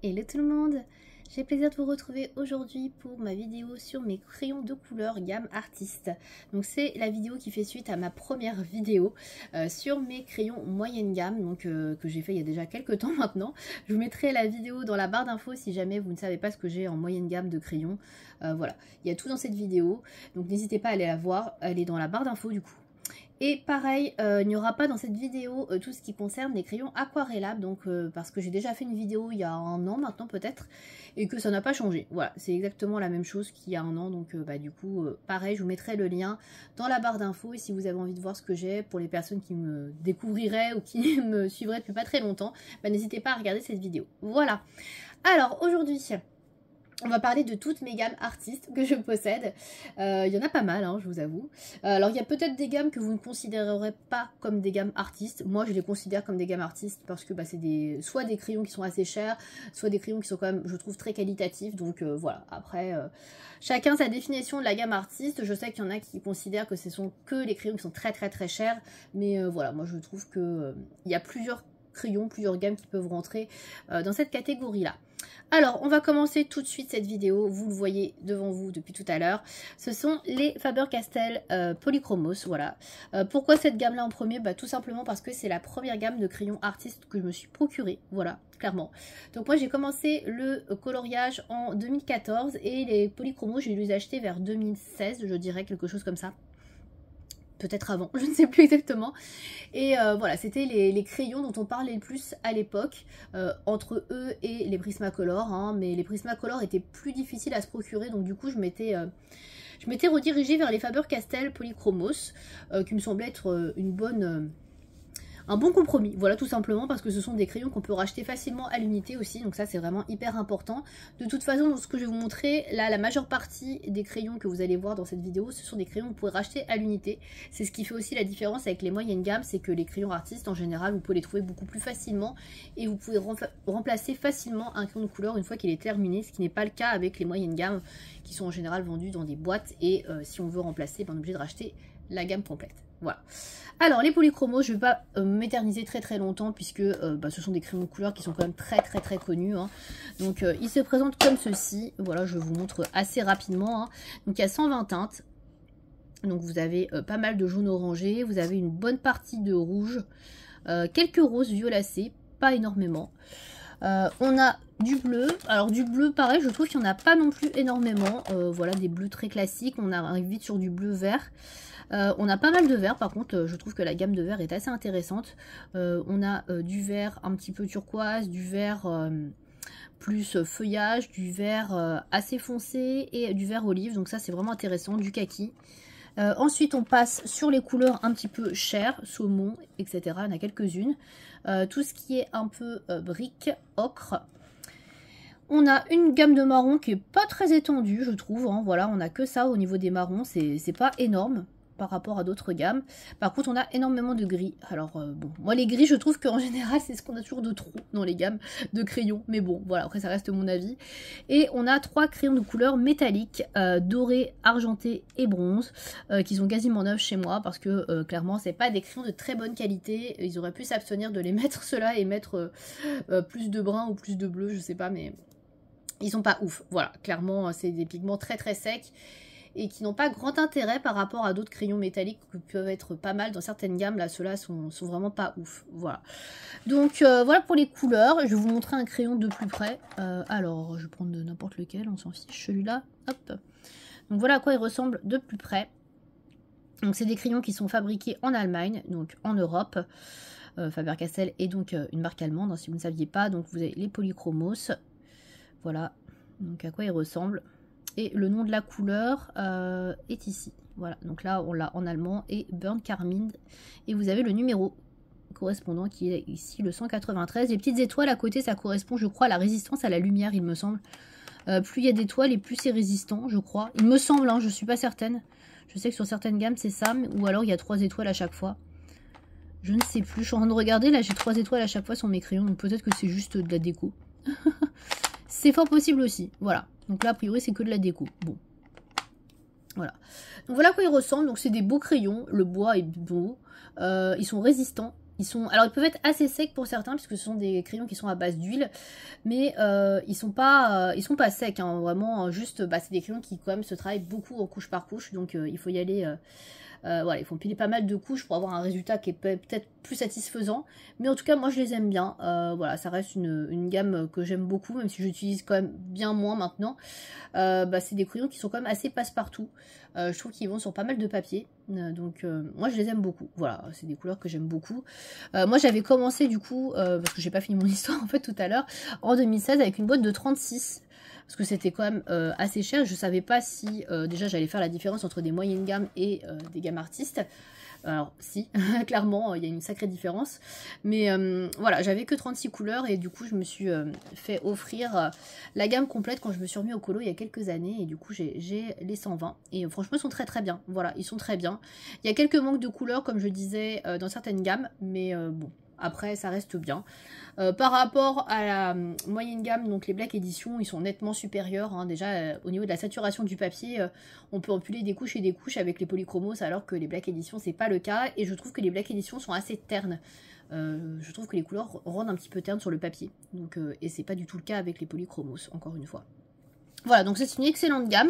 Hello tout le monde, j'ai plaisir de vous retrouver aujourd'hui pour ma vidéo sur mes crayons de couleur gamme artiste. Donc c'est la vidéo qui fait suite à ma première vidéo sur mes crayons moyenne gamme, donc que j'ai fait il y a déjà quelques temps maintenant. Je vous mettrai la vidéo dans la barre d'infos si jamais vous ne savez pas ce que j'ai en moyenne gamme de crayons. Voilà, il y a tout dans cette vidéo, donc n'hésitez pas à aller la voir, elle est dans la barre d'infos du coup. Et pareil, il n'y aura pas dans cette vidéo tout ce qui concerne les crayons aquarellables, donc parce que j'ai déjà fait une vidéo il y a un an maintenant peut-être, et que ça n'a pas changé. Voilà, c'est exactement la même chose qu'il y a un an, donc du coup, pareil, je vous mettrai le lien dans la barre d'infos, et si vous avez envie de voir ce que j'ai, pour les personnes qui me découvriraient ou qui me suivraient depuis pas très longtemps, n'hésitez pas à regarder cette vidéo. Voilà, alors aujourd'hui... on va parler de toutes mes gammes artistes que je possède. Il y en a pas mal, hein, je vous avoue. Alors, il y a peut-être des gammes que vous ne considérerez pas comme des gammes artistes. Moi, je les considère comme des gammes artistes parce que c'est soit des crayons qui sont assez chers, soit des crayons qui sont quand même, je trouve, très qualitatifs. Donc, voilà. Après, chacun sa définition de la gamme artiste. Je sais qu'il y en a qui considèrent que ce sont que les crayons qui sont très, très, très chers. Mais voilà, moi, je trouve que il y a plusieurs crayons, plusieurs gammes qui peuvent rentrer dans cette catégorie-là. Alors, on va commencer tout de suite cette vidéo, vous le voyez devant vous depuis tout à l'heure. Ce sont les Faber-Castell Polychromos, voilà. Pourquoi cette gamme-là en premier? Tout simplement parce que c'est la première gamme de crayons artistes que je me suis procurée, voilà, clairement. Donc moi, j'ai commencé le coloriage en 2014 et les Polychromos, je les ai achetés vers 2016, je dirais, quelque chose comme ça. Peut-être avant, je ne sais plus exactement. Et voilà, c'était les crayons dont on parlait le plus à l'époque, entre eux et les Prismacolor, hein, mais les Prismacolor étaient plus difficiles à se procurer, donc du coup je m'étais redirigée vers les Faber-Castell Polychromos, qui me semblait être un bon compromis, voilà, tout simplement parce que ce sont des crayons qu'on peut racheter facilement à l'unité aussi, donc ça c'est vraiment hyper important. De toute façon, dans ce que je vais vous montrer, là la majeure partie des crayons que vous allez voir dans cette vidéo, ce sont des crayons que vous pouvez racheter à l'unité. C'est ce qui fait aussi la différence avec les moyennes gammes, c'est que les crayons artistes en général vous pouvez les trouver beaucoup plus facilement et vous pouvez remplacer facilement un crayon de couleur une fois qu'il est terminé, ce qui n'est pas le cas avec les moyennes gammes qui sont en général vendues dans des boîtes et si on veut remplacer, on est obligé de racheter la gamme complète. Voilà. Alors les polychromos, je ne vais pas m'éterniser très longtemps puisque ce sont des crayons de couleur qui sont quand même très connus, hein. Donc ils se présentent comme ceci. Voilà, je vous montre assez rapidement, hein. Donc il y a 120 teintes. Donc vous avez pas mal de jaune orangé, vous avez une bonne partie de rouge, quelques roses violacés, pas énormément. On a du bleu, alors du bleu pareil, je trouve qu'il n'y en a pas non plus énormément. Voilà, des bleus très classiques, on arrive vite sur du bleu vert. On a pas mal de vert, par contre je trouve que la gamme de vert est assez intéressante. On a du vert un petit peu turquoise, du vert plus feuillage, du vert assez foncé et du vert olive, donc ça c'est vraiment intéressant, du kaki. Ensuite on passe sur les couleurs un petit peu chères, saumon, etc. Il y en a quelques-unes. Tout ce qui est un peu brique, ocre. On a une gamme de marron qui est pas très étendue, je trouve, hein. Voilà, on a que ça au niveau des marrons, c'est pas énorme par rapport à d'autres gammes. Par contre, on a énormément de gris. Alors, bon, moi les gris, je trouve qu'en général, c'est ce qu'on a toujours de trop dans les gammes de crayons. Mais bon, voilà, après ça reste mon avis. Et on a 3 crayons de couleur métallique, doré, argenté et bronze, qui sont quasiment neufs chez moi, parce que clairement, c'est pas des crayons de très bonne qualité. Ils auraient pu s'abstenir de les mettre ceux-là et mettre plus de brun ou plus de bleu, je sais pas, mais ils sont pas ouf. Voilà, clairement, c'est des pigments très secs et qui n'ont pas grand intérêt par rapport à d'autres crayons métalliques qui peuvent être pas mal dans certaines gammes. Là, ceux-là sont vraiment pas ouf. Voilà. Donc, voilà pour les couleurs. Je vais vous montrer un crayon de plus près. Alors, je vais prendre n'importe lequel, on s'en fiche. Celui-là, hop. Donc, voilà à quoi il ressemble de plus près. Donc, c'est des crayons qui sont fabriqués en Allemagne, donc en Europe. Faber-Castell est donc une marque allemande, hein, si vous ne saviez pas. Donc, vous avez les Polychromos. Voilà. Donc, à quoi ils ressemblent. Et le nom de la couleur est ici. Voilà, donc là on l'a en allemand et Burnt Carmine. Et vous avez le numéro correspondant qui est ici, le 193. Les petites étoiles à côté, ça correspond, je crois, à la résistance à la lumière, il me semble. Plus il y a d'étoiles et plus c'est résistant, je crois. Il me semble, hein, je suis pas certaine. Je sais que sur certaines gammes c'est ça, ou alors il y a 3 étoiles à chaque fois. Je ne sais plus, je suis en train de regarder, là j'ai 3 étoiles à chaque fois sur mes crayons, donc peut-être que c'est juste de la déco. C'est fort possible aussi, voilà. Donc là, a priori, c'est que de la déco. Bon. Voilà. Donc voilà à quoi ils ressemblent. Donc c'est des beaux crayons. Le bois est beau. Ils sont résistants. Alors ils peuvent être assez secs pour certains, puisque ce sont des crayons qui sont à base d'huile, mais ils sont pas secs, hein, vraiment, juste, c'est des crayons qui quand même se travaillent beaucoup en couche par couche, donc il faut y aller, voilà, il faut piler pas mal de couches pour avoir un résultat qui est peut-être plus satisfaisant, mais en tout cas moi je les aime bien, voilà, ça reste une gamme que j'aime beaucoup, même si j'utilise quand même bien moins maintenant. C'est des crayons qui sont quand même assez passe-partout, je trouve qu'ils vont sur pas mal de papier, donc moi je les aime beaucoup, voilà, c'est des couleurs que j'aime beaucoup. Moi j'avais commencé du coup, parce que j'ai pas fini mon histoire en fait tout à l'heure, en 2016 avec une boîte de 36, parce que c'était quand même assez cher. Je savais pas si déjà j'allais faire la différence entre des moyennes gammes et des gammes artistes. Alors si, clairement il y a une sacrée différence, mais voilà, j'avais que 36 couleurs et du coup je me suis fait offrir la gamme complète quand je me suis remis au colo il y a quelques années, et du coup j'ai les 120 et franchement ils sont très très bien, voilà, ils sont très bien. Il y a quelques manques de couleurs comme je disais dans certaines gammes, mais bon, après ça reste bien. Par rapport à la moyenne gamme, donc les Black Edition, ils sont nettement supérieurs, hein. Déjà au niveau de la saturation du papier, on peut empiler des couches et des couches avec les polychromos, alors que les Black Edition c'est pas le cas, et je trouve que les Black Edition sont assez ternes. Je trouve que les couleurs rendent un petit peu ternes sur le papier, donc, et c'est pas du tout le cas avec les polychromos, encore une fois. Voilà, donc c'est une excellente gamme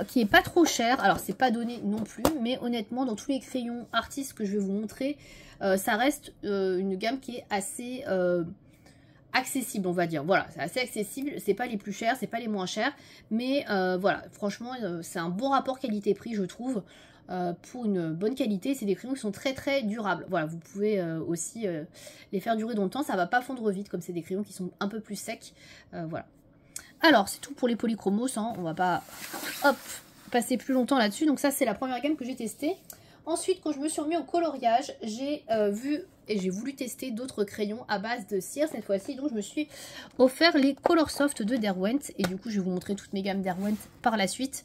qui est pas trop chère. Alors c'est pas donné non plus, mais honnêtement dans tous les crayons artistes que je vais vous montrer, ça reste une gamme qui est assez accessible, on va dire. Voilà, c'est assez accessible, c'est pas les plus chers, c'est pas les moins chers, mais voilà, franchement c'est un bon rapport qualité-prix je trouve. Pour une bonne qualité, c'est des crayons qui sont très très durables. Voilà, vous pouvez aussi les faire durer dans le temps, ça va pas fondre vite comme c'est des crayons qui sont un peu plus secs. Voilà. Alors, c'est tout pour les polychromos, hein. On va pas passer plus longtemps là-dessus. Donc ça, c'est la première gamme que j'ai testée. Ensuite, quand je me suis remis au coloriage, j'ai vu et j'ai voulu tester d'autres crayons à base de cire cette fois-ci. Donc je me suis offert les Coloursoft de Derwent. Et du coup, je vais vous montrer toutes mes gammes Derwent par la suite.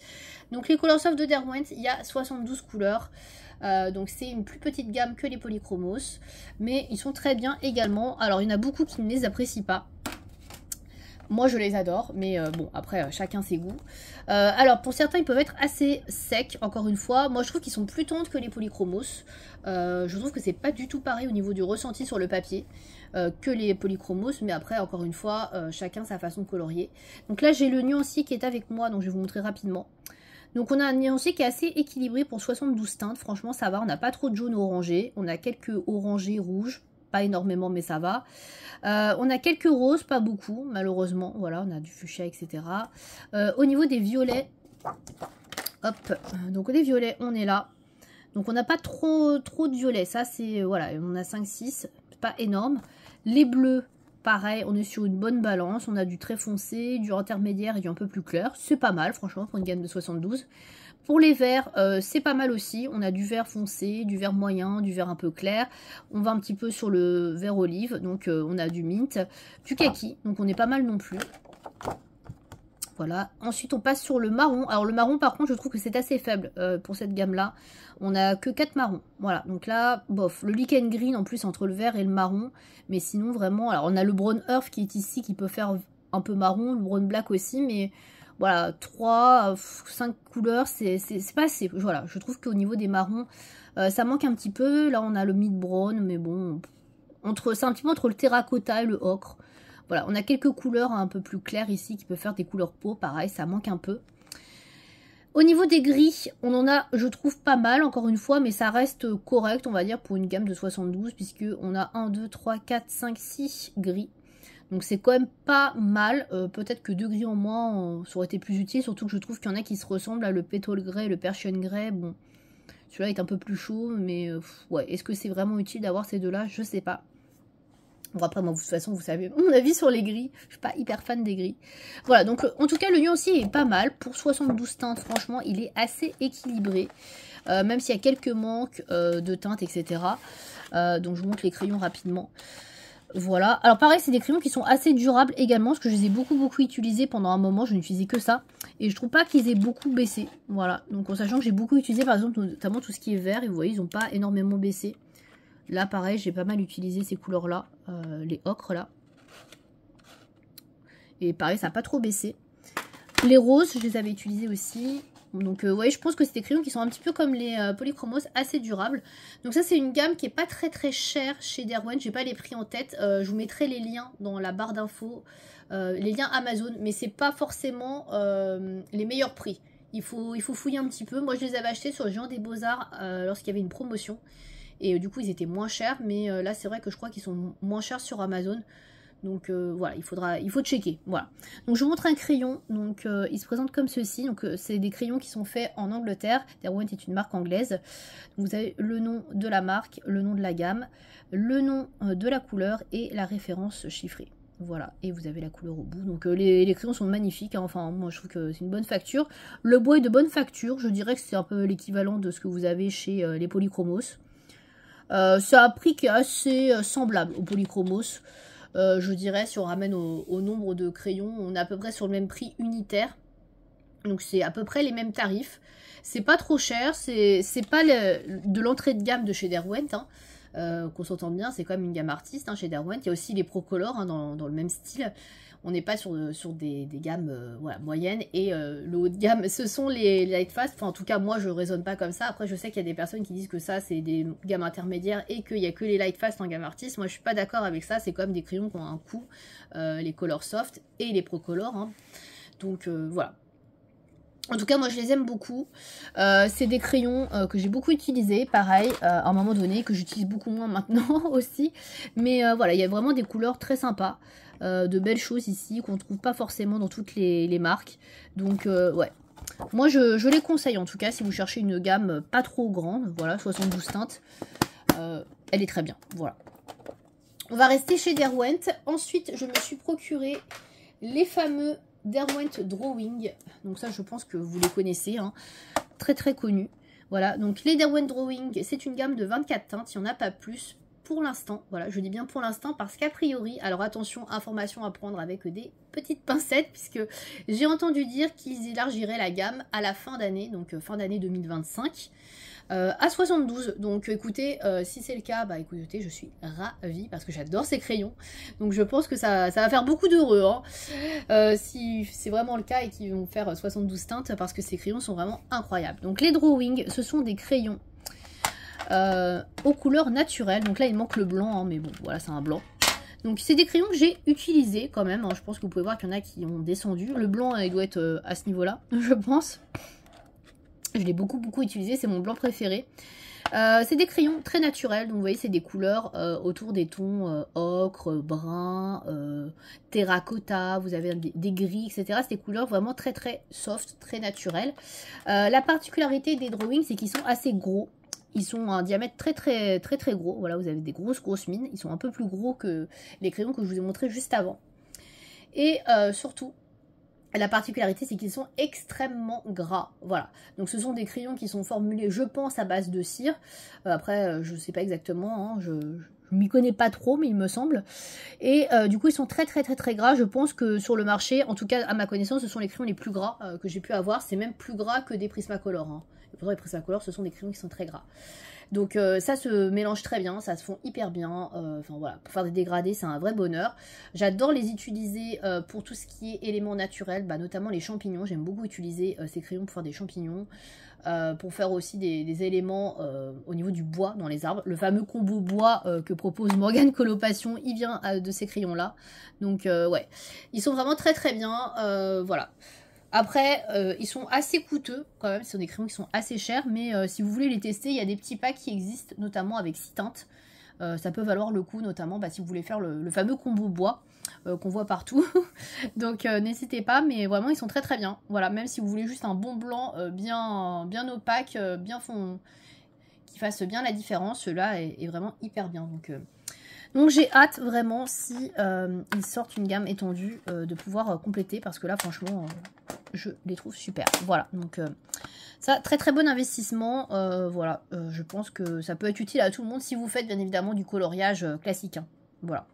Donc les Coloursoft de Derwent, il y a 72 couleurs. Donc c'est une plus petite gamme que les polychromos. Mais ils sont très bien également. Alors, il y en a beaucoup qui ne les apprécient pas. Moi je les adore, mais bon après chacun ses goûts. Alors pour certains ils peuvent être assez secs, encore une fois. Moi je trouve qu'ils sont plus tendres que les polychromos. Je trouve que c'est pas du tout pareil au niveau du ressenti sur le papier que les polychromos, mais après encore une fois chacun sa façon de colorier. Donc là j'ai le nuancier qui est avec moi, donc je vais vous montrer rapidement. Donc on a un nuancier qui est assez équilibré pour 72 teintes, franchement ça va, on n'a pas trop de jaune orangé, on a quelques orangés rouges. Pas énormément mais ça va. On a quelques roses, pas beaucoup malheureusement. Voilà, on a du fuchsia, etc. Au niveau des violets, hop, donc les violets, on est là. Donc on n'a pas trop de violets. Ça c'est, voilà, on a 5-6, pas énorme. Les bleus, pareil, on est sur une bonne balance. On a du très foncé, du intermédiaire et du un peu plus clair. C'est pas mal franchement pour une gamme de 72. Pour les verts, c'est pas mal aussi. On a du vert foncé, du vert moyen, du vert un peu clair. On va un petit peu sur le vert olive. Donc on a du mint, du kaki. Donc on est pas mal non plus. Voilà. Ensuite on passe sur le marron. Alors le marron par contre je trouve que c'est assez faible pour cette gamme là. On a que 4 marrons. Voilà. Donc là, bof. Le lichen green en plus entre le vert et le marron. Mais sinon vraiment, alors on a le brown earth qui est ici qui peut faire un peu marron. Le brown black aussi, mais... Voilà, 3, 5 couleurs, c'est pas assez. Voilà, je trouve qu'au niveau des marrons, ça manque un petit peu. Là, on a le mid brown, mais bon, c'est un petit peu entre le terracotta et le ocre. Voilà, on a quelques couleurs un peu plus claires ici qui peuvent faire des couleurs peau. Pareil, ça manque un peu. Au niveau des gris, on en a, je trouve, pas mal, encore une fois, mais ça reste correct, on va dire, pour une gamme de 72, puisque on a 1, 2, 3, 4, 5, 6 gris. Donc c'est quand même pas mal, peut-être que 2 gris en moins ça aurait été plus utile, surtout que je trouve qu'il y en a qui se ressemblent, là, le Petal Grey, le Persian Grey, bon, celui-là est un peu plus chaud, mais ouais, est-ce que c'est vraiment utile d'avoir ces deux-là? Je sais pas. Bon après, moi, de toute façon, vous savez mon avis sur les gris, je suis pas hyper fan des gris. Voilà, donc en tout cas, le nuancier est pas mal, pour 72 teintes, franchement, il est assez équilibré, même s'il y a quelques manques de teintes, etc. Donc je vous montre les crayons rapidement. Voilà, alors pareil c'est des crayons qui sont assez durables également, parce que je les ai beaucoup utilisés pendant un moment, je n'utilisais que ça, et je trouve pas qu'ils aient beaucoup baissé, voilà, donc en sachant que j'ai beaucoup utilisé par exemple notamment tout ce qui est vert, et vous voyez ils n'ont pas énormément baissé. Là pareil j'ai pas mal utilisé ces couleurs là, les ocres là, et pareil ça n'a pas trop baissé. Les roses je les avais utilisés aussi, Donc vous voyez, je pense que c'est des crayons qui sont un petit peu comme les Polychromos, assez durables. Donc ça c'est une gamme qui est pas très chère chez Derwent. J'ai pas les prix en tête. Je vous mettrai les liens dans la barre d'infos, les liens Amazon, mais c'est pas forcément les meilleurs prix. Il faut fouiller un petit peu. Moi je les avais achetés sur le Géant des Beaux-Arts lorsqu'il y avait une promotion. Et du coup ils étaient moins chers, mais là c'est vrai que je crois qu'ils sont moins chers sur Amazon. Donc voilà, il faut checker. Voilà. Donc je vous montre un crayon. Donc il se présente comme ceci. Donc c'est des crayons qui sont faits en Angleterre. Derwent est une marque anglaise. Donc, vous avez le nom de la marque, le nom de la gamme, le nom de la couleur et la référence chiffrée. Voilà, et vous avez la couleur au bout. Donc les crayons sont magnifiques, hein. Enfin moi je trouve que c'est une bonne facture. Le bois est de bonne facture, je dirais que c'est un peu l'équivalent de ce que vous avez chez les Polychromos. C'est un prix qui est assez semblable aux Polychromos. Je dirais, si on ramène au nombre de crayons, on est à peu près sur le même prix unitaire. Donc c'est à peu près les mêmes tarifs. C'est pas trop cher, c'est pas de l'entrée de gamme de chez Derwent, hein. Qu'on s'entende bien, c'est quand même une gamme artiste, hein, chez Derwent. Il y a aussi les Procolor, hein, dans le même style. On n'est pas sur des gammes voilà, moyennes. Et le haut de gamme, ce sont les Lightfast. Enfin, en tout cas, moi, je ne raisonne pas comme ça. Après, je sais qu'il y a des personnes qui disent que ça, c'est des gammes intermédiaires et qu'il n'y a que les Lightfast en gamme artiste. Moi, je ne suis pas d'accord avec ça. C'est quand même des crayons qui ont un coût. Les Color Soft et les Procolor. Hein. Donc, voilà. En tout cas, moi, je les aime beaucoup. C'est des crayons que j'ai beaucoup utilisés, pareil, à un moment donné, que j'utilise beaucoup moins maintenant aussi. Mais voilà, il y a vraiment des couleurs très sympas. De belles choses ici, qu'on ne trouve pas forcément dans toutes les marques. Donc, ouais. Moi, je les conseille, en tout cas, si vous cherchez une gamme pas trop grande. Voilà, 72 teintes. Elle est très bien, voilà. On va rester chez Derwent. Ensuite, je me suis procuré les fameux Derwent Drawing, donc ça je pense que vous les connaissez, hein. Très connus. Voilà, donc les Derwent Drawing, c'est une gamme de 24 teintes, il n'y en a pas plus pour l'instant. Voilà, je dis bien pour l'instant parce qu'a priori, alors attention, information à prendre avec des petites pincettes, puisque j'ai entendu dire qu'ils élargiraient la gamme à la fin d'année, donc fin d'année 2025. À 72, donc écoutez, si c'est le cas, bah écoutez, je suis ravie parce que j'adore ces crayons, donc je pense que ça va faire beaucoup d'heureux, hein, si c'est vraiment le cas et qu'ils vont faire 72 teintes, parce que ces crayons sont vraiment incroyables. Donc les Drawing, ce sont des crayons aux couleurs naturelles, donc là il manque le blanc, hein, mais bon voilà, c'est un blanc. Donc c'est des crayons que j'ai utilisés quand même, hein. Je pense que vous pouvez voir qu'il y en a qui ont descendu, le blanc il doit être à ce niveau là, je pense. Je l'ai beaucoup utilisé, c'est mon blanc préféré. C'est des crayons très naturels, donc vous voyez c'est des couleurs autour des tons ocre, brun, terracotta, vous avez des gris, etc. C'est des couleurs vraiment très soft, très naturelles. La particularité des Drawing, c'est qu'ils sont assez gros. Ils sont à un diamètre très gros. Voilà, vous avez des grosses mines. Ils sont un peu plus gros que les crayons que je vous ai montrés juste avant. Et surtout, la particularité, c'est qu'ils sont extrêmement gras. Voilà. Donc, ce sont des crayons qui sont formulés, je pense, à base de cire. Après, je ne sais pas exactement. Hein, je m'y connais pas trop, mais il me semble. Et du coup, ils sont très gras. Je pense que sur le marché, en tout cas, à ma connaissance, ce sont les crayons les plus gras que j'ai pu avoir. C'est même plus gras que des Prismacolor. Hein. Et pourtant, les Prismacolor, ce sont des crayons qui sont très gras. Donc ça se mélange très bien, ça se fond hyper bien, enfin voilà, pour faire des dégradés c'est un vrai bonheur. J'adore les utiliser pour tout ce qui est éléments naturels, bah, notamment les champignons, j'aime beaucoup utiliser ces crayons pour faire des champignons, pour faire aussi des éléments au niveau du bois dans les arbres. Le fameux combo bois que propose Morgane Coloration, il vient de ces crayons là, donc ouais, ils sont vraiment très bien, voilà. Après, ils sont assez coûteux quand même, ce sont des crayons qui sont assez chers, mais si vous voulez les tester, il y a des petits packs qui existent, notamment avec 6 teintes. Ça peut valoir le coup, notamment si vous voulez faire le fameux combo bois qu'on voit partout. Donc n'hésitez pas, mais vraiment ils sont très bien. Voilà, même si vous voulez juste un bon blanc bien opaque, bien fond, qui fasse bien la différence, celui-là est vraiment hyper bien. Donc j'ai hâte vraiment, si ils sortent une gamme étendue, de pouvoir compléter, parce que là franchement je les trouve super. Voilà, donc ça, très bon investissement. Voilà, je pense que ça peut être utile à tout le monde si vous faites bien évidemment du coloriage classique, hein. Voilà.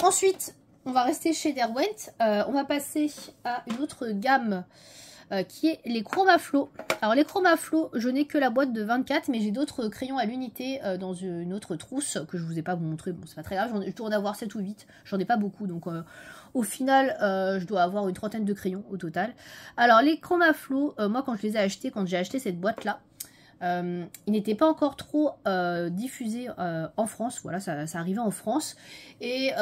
Ensuite, on va rester chez Derwent. On va passer à une autre gamme qui est les Chromaflow. Alors les Chromaflow, je n'ai que la boîte de 24, mais j'ai d'autres crayons à l'unité dans une autre trousse que je vous ai pas montré. Bon, c'est pas très grave, je dois en avoir 7 ou 8, j'en ai pas beaucoup, donc au final, je dois avoir une trentaine de crayons au total. Alors les Chromaflow, moi quand je les ai achetés, quand j'ai acheté cette boîte-là, ils n'étaient pas encore trop diffusés en France, voilà, ça arrivait en France, et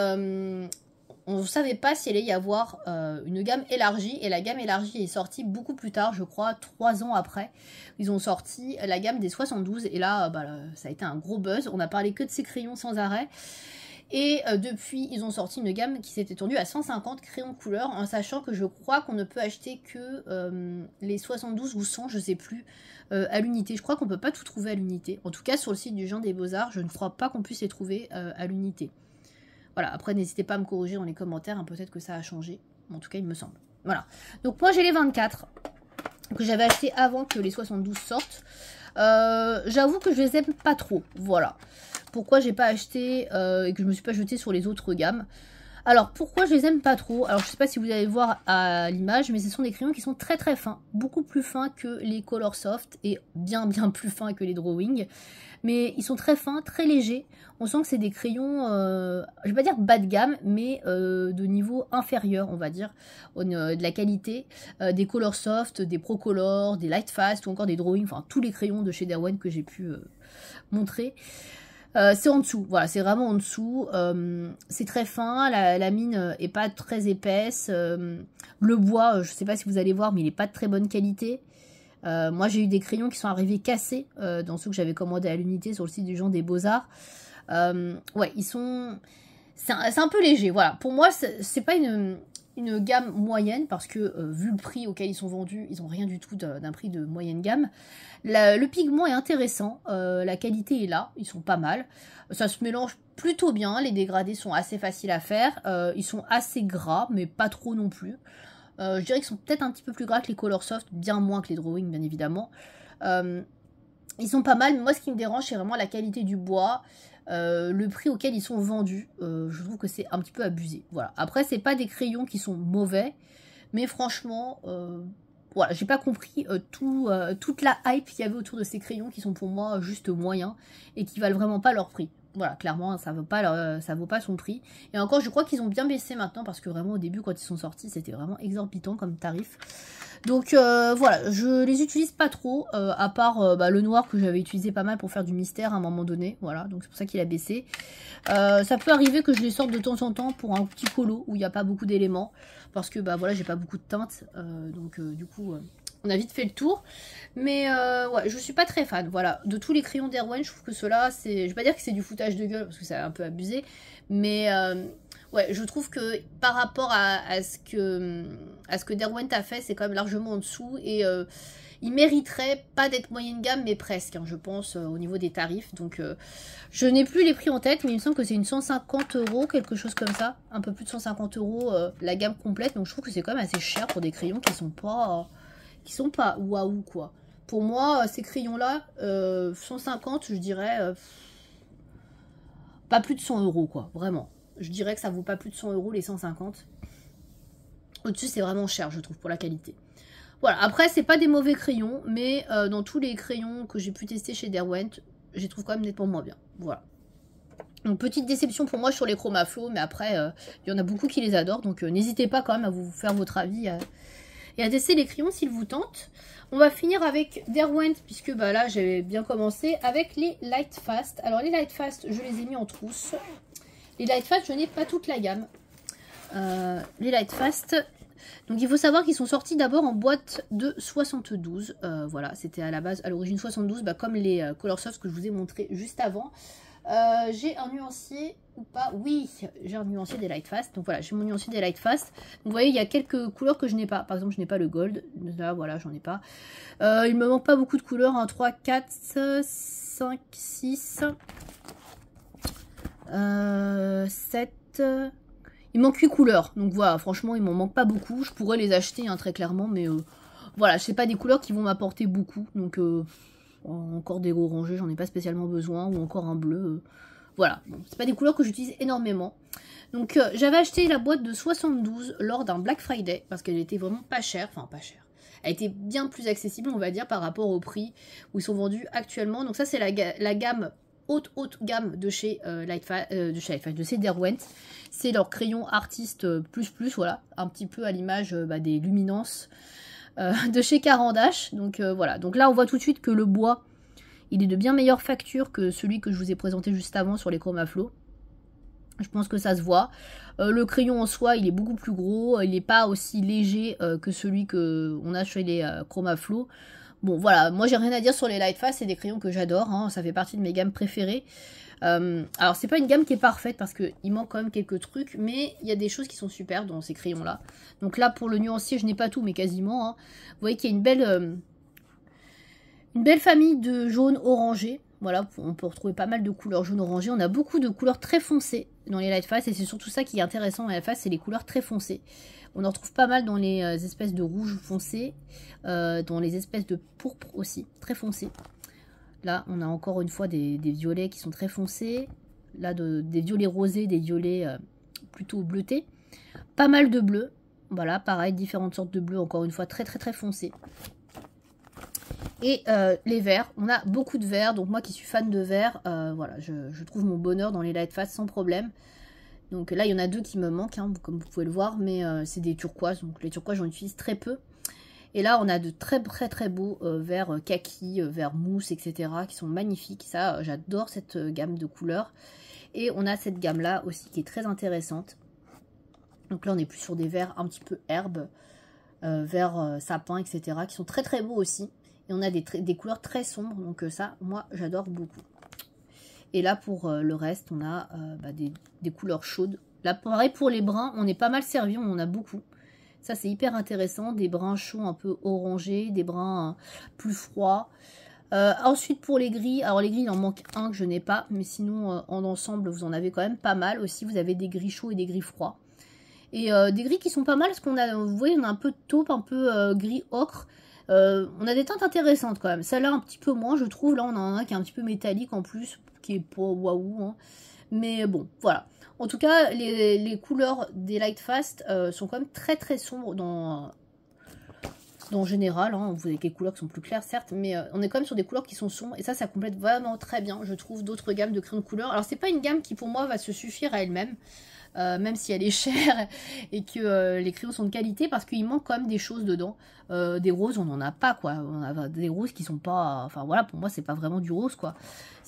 on ne savait pas s'il allait y avoir une gamme élargie, et la gamme élargie est sortie beaucoup plus tard, je crois 3 ans après. Ils ont sorti la gamme des 72, et là, ça a été un gros buzz, on a parlé que de ces crayons sans arrêt. Et depuis, ils ont sorti une gamme qui s'est étendue à 150 crayons de couleur, en sachant que je crois qu'on ne peut acheter que les 72 ou 100, je sais plus, à l'unité. Je crois qu'on ne peut pas tout trouver à l'unité. En tout cas, sur le site du Jean des Beaux-Arts, je ne crois pas qu'on puisse les trouver à l'unité. Voilà, après, n'hésitez pas à me corriger dans les commentaires, hein, peut-être que ça a changé. En tout cas, il me semble. Voilà. Donc, moi, j'ai les 24 que j'avais acheté avant que les 72 sortent. J'avoue que je les aime pas trop. Voilà. Pourquoi j'ai pas acheté et que je me suis pas jetée sur les autres gammes. Alors, pourquoi je les aime pas trop? Alors, je sais pas si vous allez voir à l'image, mais ce sont des crayons qui sont très très fins. Beaucoup plus fins que les Colorsoft et bien plus fins que les Drawing. Mais ils sont très fins, très légers. On sent que c'est des crayons, je vais pas dire bas de gamme, mais de niveau inférieur, on va dire, de la qualité. Des Colorsoft, des Procolor, des Lightfast ou encore des Drawing, enfin tous les crayons de chez Derwent que j'ai pu montrer. C'est en dessous, voilà, c'est vraiment en dessous. C'est très fin, la mine est pas très épaisse. Le bois, je sais pas si vous allez voir, mais il est pas de très bonne qualité. Moi j'ai eu des crayons qui sont arrivés cassés dans ceux que j'avais commandés à l'unité sur le site du Jean des Beaux-Arts. Ouais, ils sont... C'est un peu léger, voilà. Pour moi, c'est pas une gamme moyenne, parce que vu le prix auquel ils sont vendus, ils n'ont rien du tout d'un prix de moyenne gamme. Le pigment est intéressant, la qualité est là, ils sont pas mal. Ça se mélange plutôt bien, les dégradés sont assez faciles à faire. Ils sont assez gras, mais pas trop non plus. Je dirais qu'ils sont peut-être un petit peu plus gras que les Colorsoft, bien moins que les Drawing, bien évidemment. Ils sont pas mal, mais moi ce qui me dérange, c'est vraiment la qualité du bois. Le prix auquel ils sont vendus, je trouve que c'est un petit peu abusé. Voilà. Après, c'est pas des crayons qui sont mauvais, mais franchement, voilà, j'ai pas compris toute la hype qu'il y avait autour de ces crayons qui sont pour moi juste moyens et qui valent vraiment pas leur prix. Voilà, clairement, ça vaut pas son prix. Et encore, je crois qu'ils ont bien baissé maintenant, parce que vraiment au début, quand ils sont sortis, c'était vraiment exorbitant comme tarif. Donc voilà, je les utilise pas trop, à part le noir que j'avais utilisé pas mal pour faire du mystère à un moment donné. Voilà, donc c'est pour ça qu'il a baissé. Ça peut arriver que je les sorte de temps en temps pour un petit colo où il n'y a pas beaucoup d'éléments, parce que voilà, j'ai pas beaucoup de teintes, donc du coup on a vite fait le tour. Mais ouais, je suis pas très fan, voilà. De tous les crayons Derwent, je trouve que ceux-là, je vais pas dire que c'est du foutage de gueule, parce que c'est un peu abusé, mais ouais, je trouve que par rapport à ce que Derwent a fait, c'est quand même largement en dessous, et il mériterait pas d'être moyenne gamme, mais presque, hein, je pense, au niveau des tarifs. Donc je n'ai plus les prix en tête, mais il me semble que c'est une 150 €, quelque chose comme ça, un peu plus de 150 € la gamme complète. Donc je trouve que c'est quand même assez cher pour des crayons qui sont pas waouh quoi. Pour moi, ces crayons-là, 150, je dirais, pas plus de 100 € quoi, vraiment. Je dirais que ça vaut pas plus de 100 € les 150. Au-dessus, c'est vraiment cher, je trouve, pour la qualité. Voilà, après, c'est pas des mauvais crayons, mais dans tous les crayons que j'ai pu tester chez Derwent, je les trouve quand même nettement moins bien. Voilà. Donc, petite déception pour moi sur les Chromaflow, mais après, il y en a beaucoup qui les adorent, donc n'hésitez pas quand même à vous faire votre avis et à tester les crayons s'ils vous tentent. On va finir avec Derwent, puisque là, j'avais bien commencé, avec les Lightfast. Alors, les Lightfast, je les ai mis en trousse. Les Lightfast, je n'ai pas toute la gamme. Les Lightfast, donc il faut savoir qu'ils sont sortis d'abord en boîte de 72. Voilà, c'était à la base, à l'origine 72, comme les Colorsoft que je vous ai montré juste avant. J'ai un nuancier ou pas? Oui, j'ai un nuancier des Lightfast. Donc voilà, j'ai mon nuancier des Lightfast. Donc vous voyez, il y a quelques couleurs que je n'ai pas. Par exemple, je n'ai pas le gold. Là, voilà, j'en ai pas. Il me manque pas beaucoup de couleurs. 1, 3, 4, 5, 6, 7... Il manque 8 couleurs, donc voilà, franchement, il m'en manque pas beaucoup. Je pourrais les acheter, hein, très clairement, mais voilà, c'est pas des couleurs qui vont m'apporter beaucoup. Donc, encore des orangés, j'en ai pas spécialement besoin, ou encore un bleu. Voilà, bon, c'est pas des couleurs que j'utilise énormément. Donc, j'avais acheté la boîte de 72 lors d'un Black Friday, parce qu'elle était vraiment pas chère, enfin pas chère. a été bien plus accessible, on va dire, par rapport au prix où ils sont vendus actuellement. Donc ça, c'est la gamme haute gamme de chez de chez Derwent. C'est leur crayon artiste plus, voilà, un petit peu à l'image des luminances de chez Caran d'Ache. Donc voilà, donc là on voit tout de suite que le bois, il est de bien meilleure facture que celui que je vous ai présenté juste avant sur les Chromaflow. Je pense que ça se voit. Le crayon en soi, il est beaucoup plus gros. Il n'est pas aussi léger que celui qu'on a chez les Chromaflow. Bon, voilà. Moi, j'ai rien à dire sur les Lightfast. C'est des crayons que j'adore. Hein. Ça fait partie de mes gammes préférées. Alors, c'est pas une gamme qui est parfaite parce qu'il manque quand même quelques trucs. Mais il y a des choses qui sont super dans ces crayons-là. Donc là, pour le nuancier, je n'ai pas tout, mais quasiment. Hein. Vous voyez qu'il y a une belle famille de jaune orangé. Voilà, on peut retrouver pas mal de couleurs jaune-orangé. On a beaucoup de couleurs très foncées dans les Lightfast. Et c'est surtout ça qui est intéressant dans les Lightfast, c'est les couleurs très foncées. On en retrouve pas mal dans les espèces de rouge foncé. Dans les espèces de pourpre aussi, très foncé. Là, on a encore une fois des violets qui sont très foncés. Là, des violets rosés, des violets plutôt bleutés. Pas mal de bleus. Voilà, pareil, différentes sortes de bleus, encore une fois, très foncés. Et les verts, on a beaucoup de verts, donc moi qui suis fan de verts, voilà, je trouve mon bonheur dans les Lightfast sans problème. Donc là, il y en a deux qui me manquent, hein, comme vous pouvez le voir, mais c'est des turquoises, donc les turquoises, j'en utilise très peu. Et là, on a de très beaux verts kaki, verts mousse, etc., qui sont magnifiques. Ça, j'adore cette gamme de couleurs. Et on a cette gamme-là aussi qui est très intéressante. Donc là, on est plus sur des verts un petit peu herbes, verts sapin, etc., qui sont très beaux aussi. Et on a des couleurs très sombres, donc ça, moi, j'adore beaucoup. Et là, pour le reste, on a des couleurs chaudes. Là, pareil, pour les bruns, on est pas mal servi, on en a beaucoup. Ça, c'est hyper intéressant. Des bruns chauds un peu orangés, des bruns plus froids. Ensuite, pour les gris, alors les gris, il en manque un que je n'ai pas. Mais sinon, en ensemble, vous en avez quand même pas mal. Aussi, vous avez des gris chauds et des gris froids. Et des gris qui sont pas mal, parce qu'on a, vous voyez, on a un peu de taupe, un peu gris ocre. On a des teintes intéressantes quand même. Celle-là un petit peu moins, je trouve. Là, on en a un qui est un petit peu métallique en plus, qui est pas waouh. Hein. Mais bon, voilà. En tout cas, les couleurs des Lightfast sont quand même très sombres dans général. Hein. Vous avez des couleurs qui sont plus claires, certes, mais on est quand même sur des couleurs qui sont sombres. Et ça complète vraiment très bien, je trouve, d'autres gammes de crayons de couleurs. Alors, c'est pas une gamme qui, pour moi, va se suffire à elle-même. Même si elle est chère et que les crayons sont de qualité, parce qu'il manque quand même des choses dedans. Des roses, on n'en a pas, quoi. On a des roses qui sont pas... Enfin, voilà, pour moi, c'est pas vraiment du rose, quoi.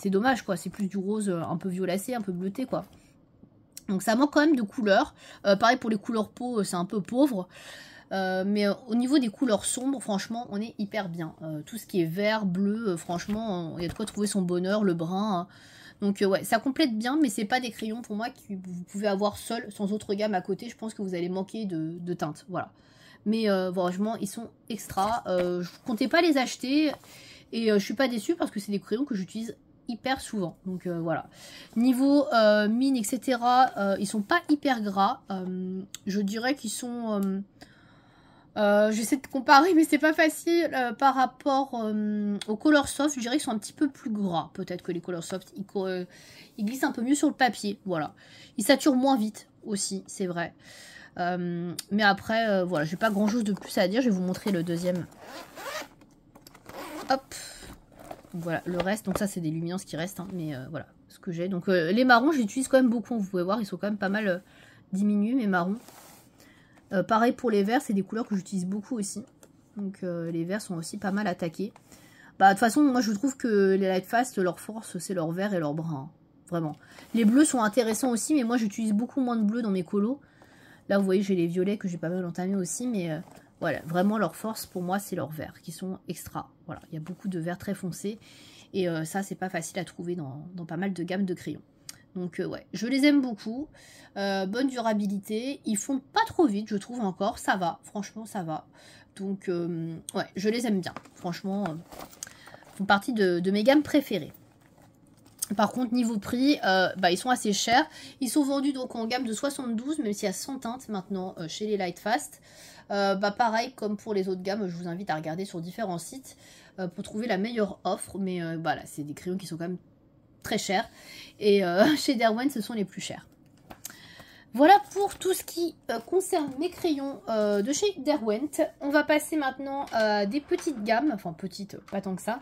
C'est dommage, quoi. C'est plus du rose un peu violacé, un peu bleuté, quoi. Donc, ça manque quand même de couleurs. Pareil, pour les couleurs peau, c'est un peu pauvre. Mais au niveau des couleurs sombres, franchement, on est hyper bien. Tout ce qui est vert, bleu, franchement, il y a de quoi trouver son bonheur, le brun... Hein. Donc ouais, ça complète bien, mais c'est pas des crayons pour moi que vous pouvez avoir seul, sans autre gamme à côté. Je pense que vous allez manquer de teinte, voilà. Mais franchement, ils sont extra. Je comptais pas les acheter et je suis pas déçue parce que c'est des crayons que j'utilise hyper souvent. Donc voilà. Niveau mine, etc., ils sont pas hyper gras. Je dirais qu'ils sont... j'essaie de comparer, mais c'est pas facile par rapport aux Color Soft. Je dirais qu'ils sont un petit peu plus gras, peut-être que les Color Soft. Ils glissent un peu mieux sur le papier, voilà. Ils saturent moins vite aussi, c'est vrai. Mais après, voilà, j'ai pas grand-chose de plus à dire. Je vais vous montrer le deuxième. Hop. Voilà, le reste. Donc ça, c'est des luminances qui restent, hein, mais voilà ce que j'ai. Donc les marrons, j'utilise quand même beaucoup. Vous pouvez voir, ils sont quand même pas mal diminués, mes marrons. Pareil pour les verts, c'est des couleurs que j'utilise beaucoup aussi. Donc les verts sont aussi pas mal attaqués. Bah, de toute façon, moi je trouve que les Lightfast, leur force, c'est leur vert et leur brun. Hein. Vraiment. Les bleus sont intéressants aussi, mais moi j'utilise beaucoup moins de bleus dans mes colos. Là, vous voyez, j'ai les violets que j'ai pas mal entamés aussi, mais voilà, vraiment leur force pour moi, c'est leurs verts qui sont extra. Voilà, il y a beaucoup de verts très foncés. Et ça, c'est pas facile à trouver dans pas mal de gammes de crayons. Donc ouais, je les aime beaucoup. Bonne durabilité. Ils font pas trop vite, je trouve encore. Ça va, franchement, ça va. Donc ouais, je les aime bien. Franchement, ils font partie de mes gammes préférées. Par contre, niveau prix, ils sont assez chers. Ils sont vendus donc en gamme de 72, même s'il y a 100 teintes maintenant chez les Lightfast. Pareil, comme pour les autres gammes, je vous invite à regarder sur différents sites pour trouver la meilleure offre. Mais voilà, c'est des crayons qui sont quand même très chers. Et chez Derwent, ce sont les plus chers. Voilà pour tout ce qui concerne mes crayons de chez Derwent. On va passer maintenant à des petites gammes, enfin petites, pas tant que ça.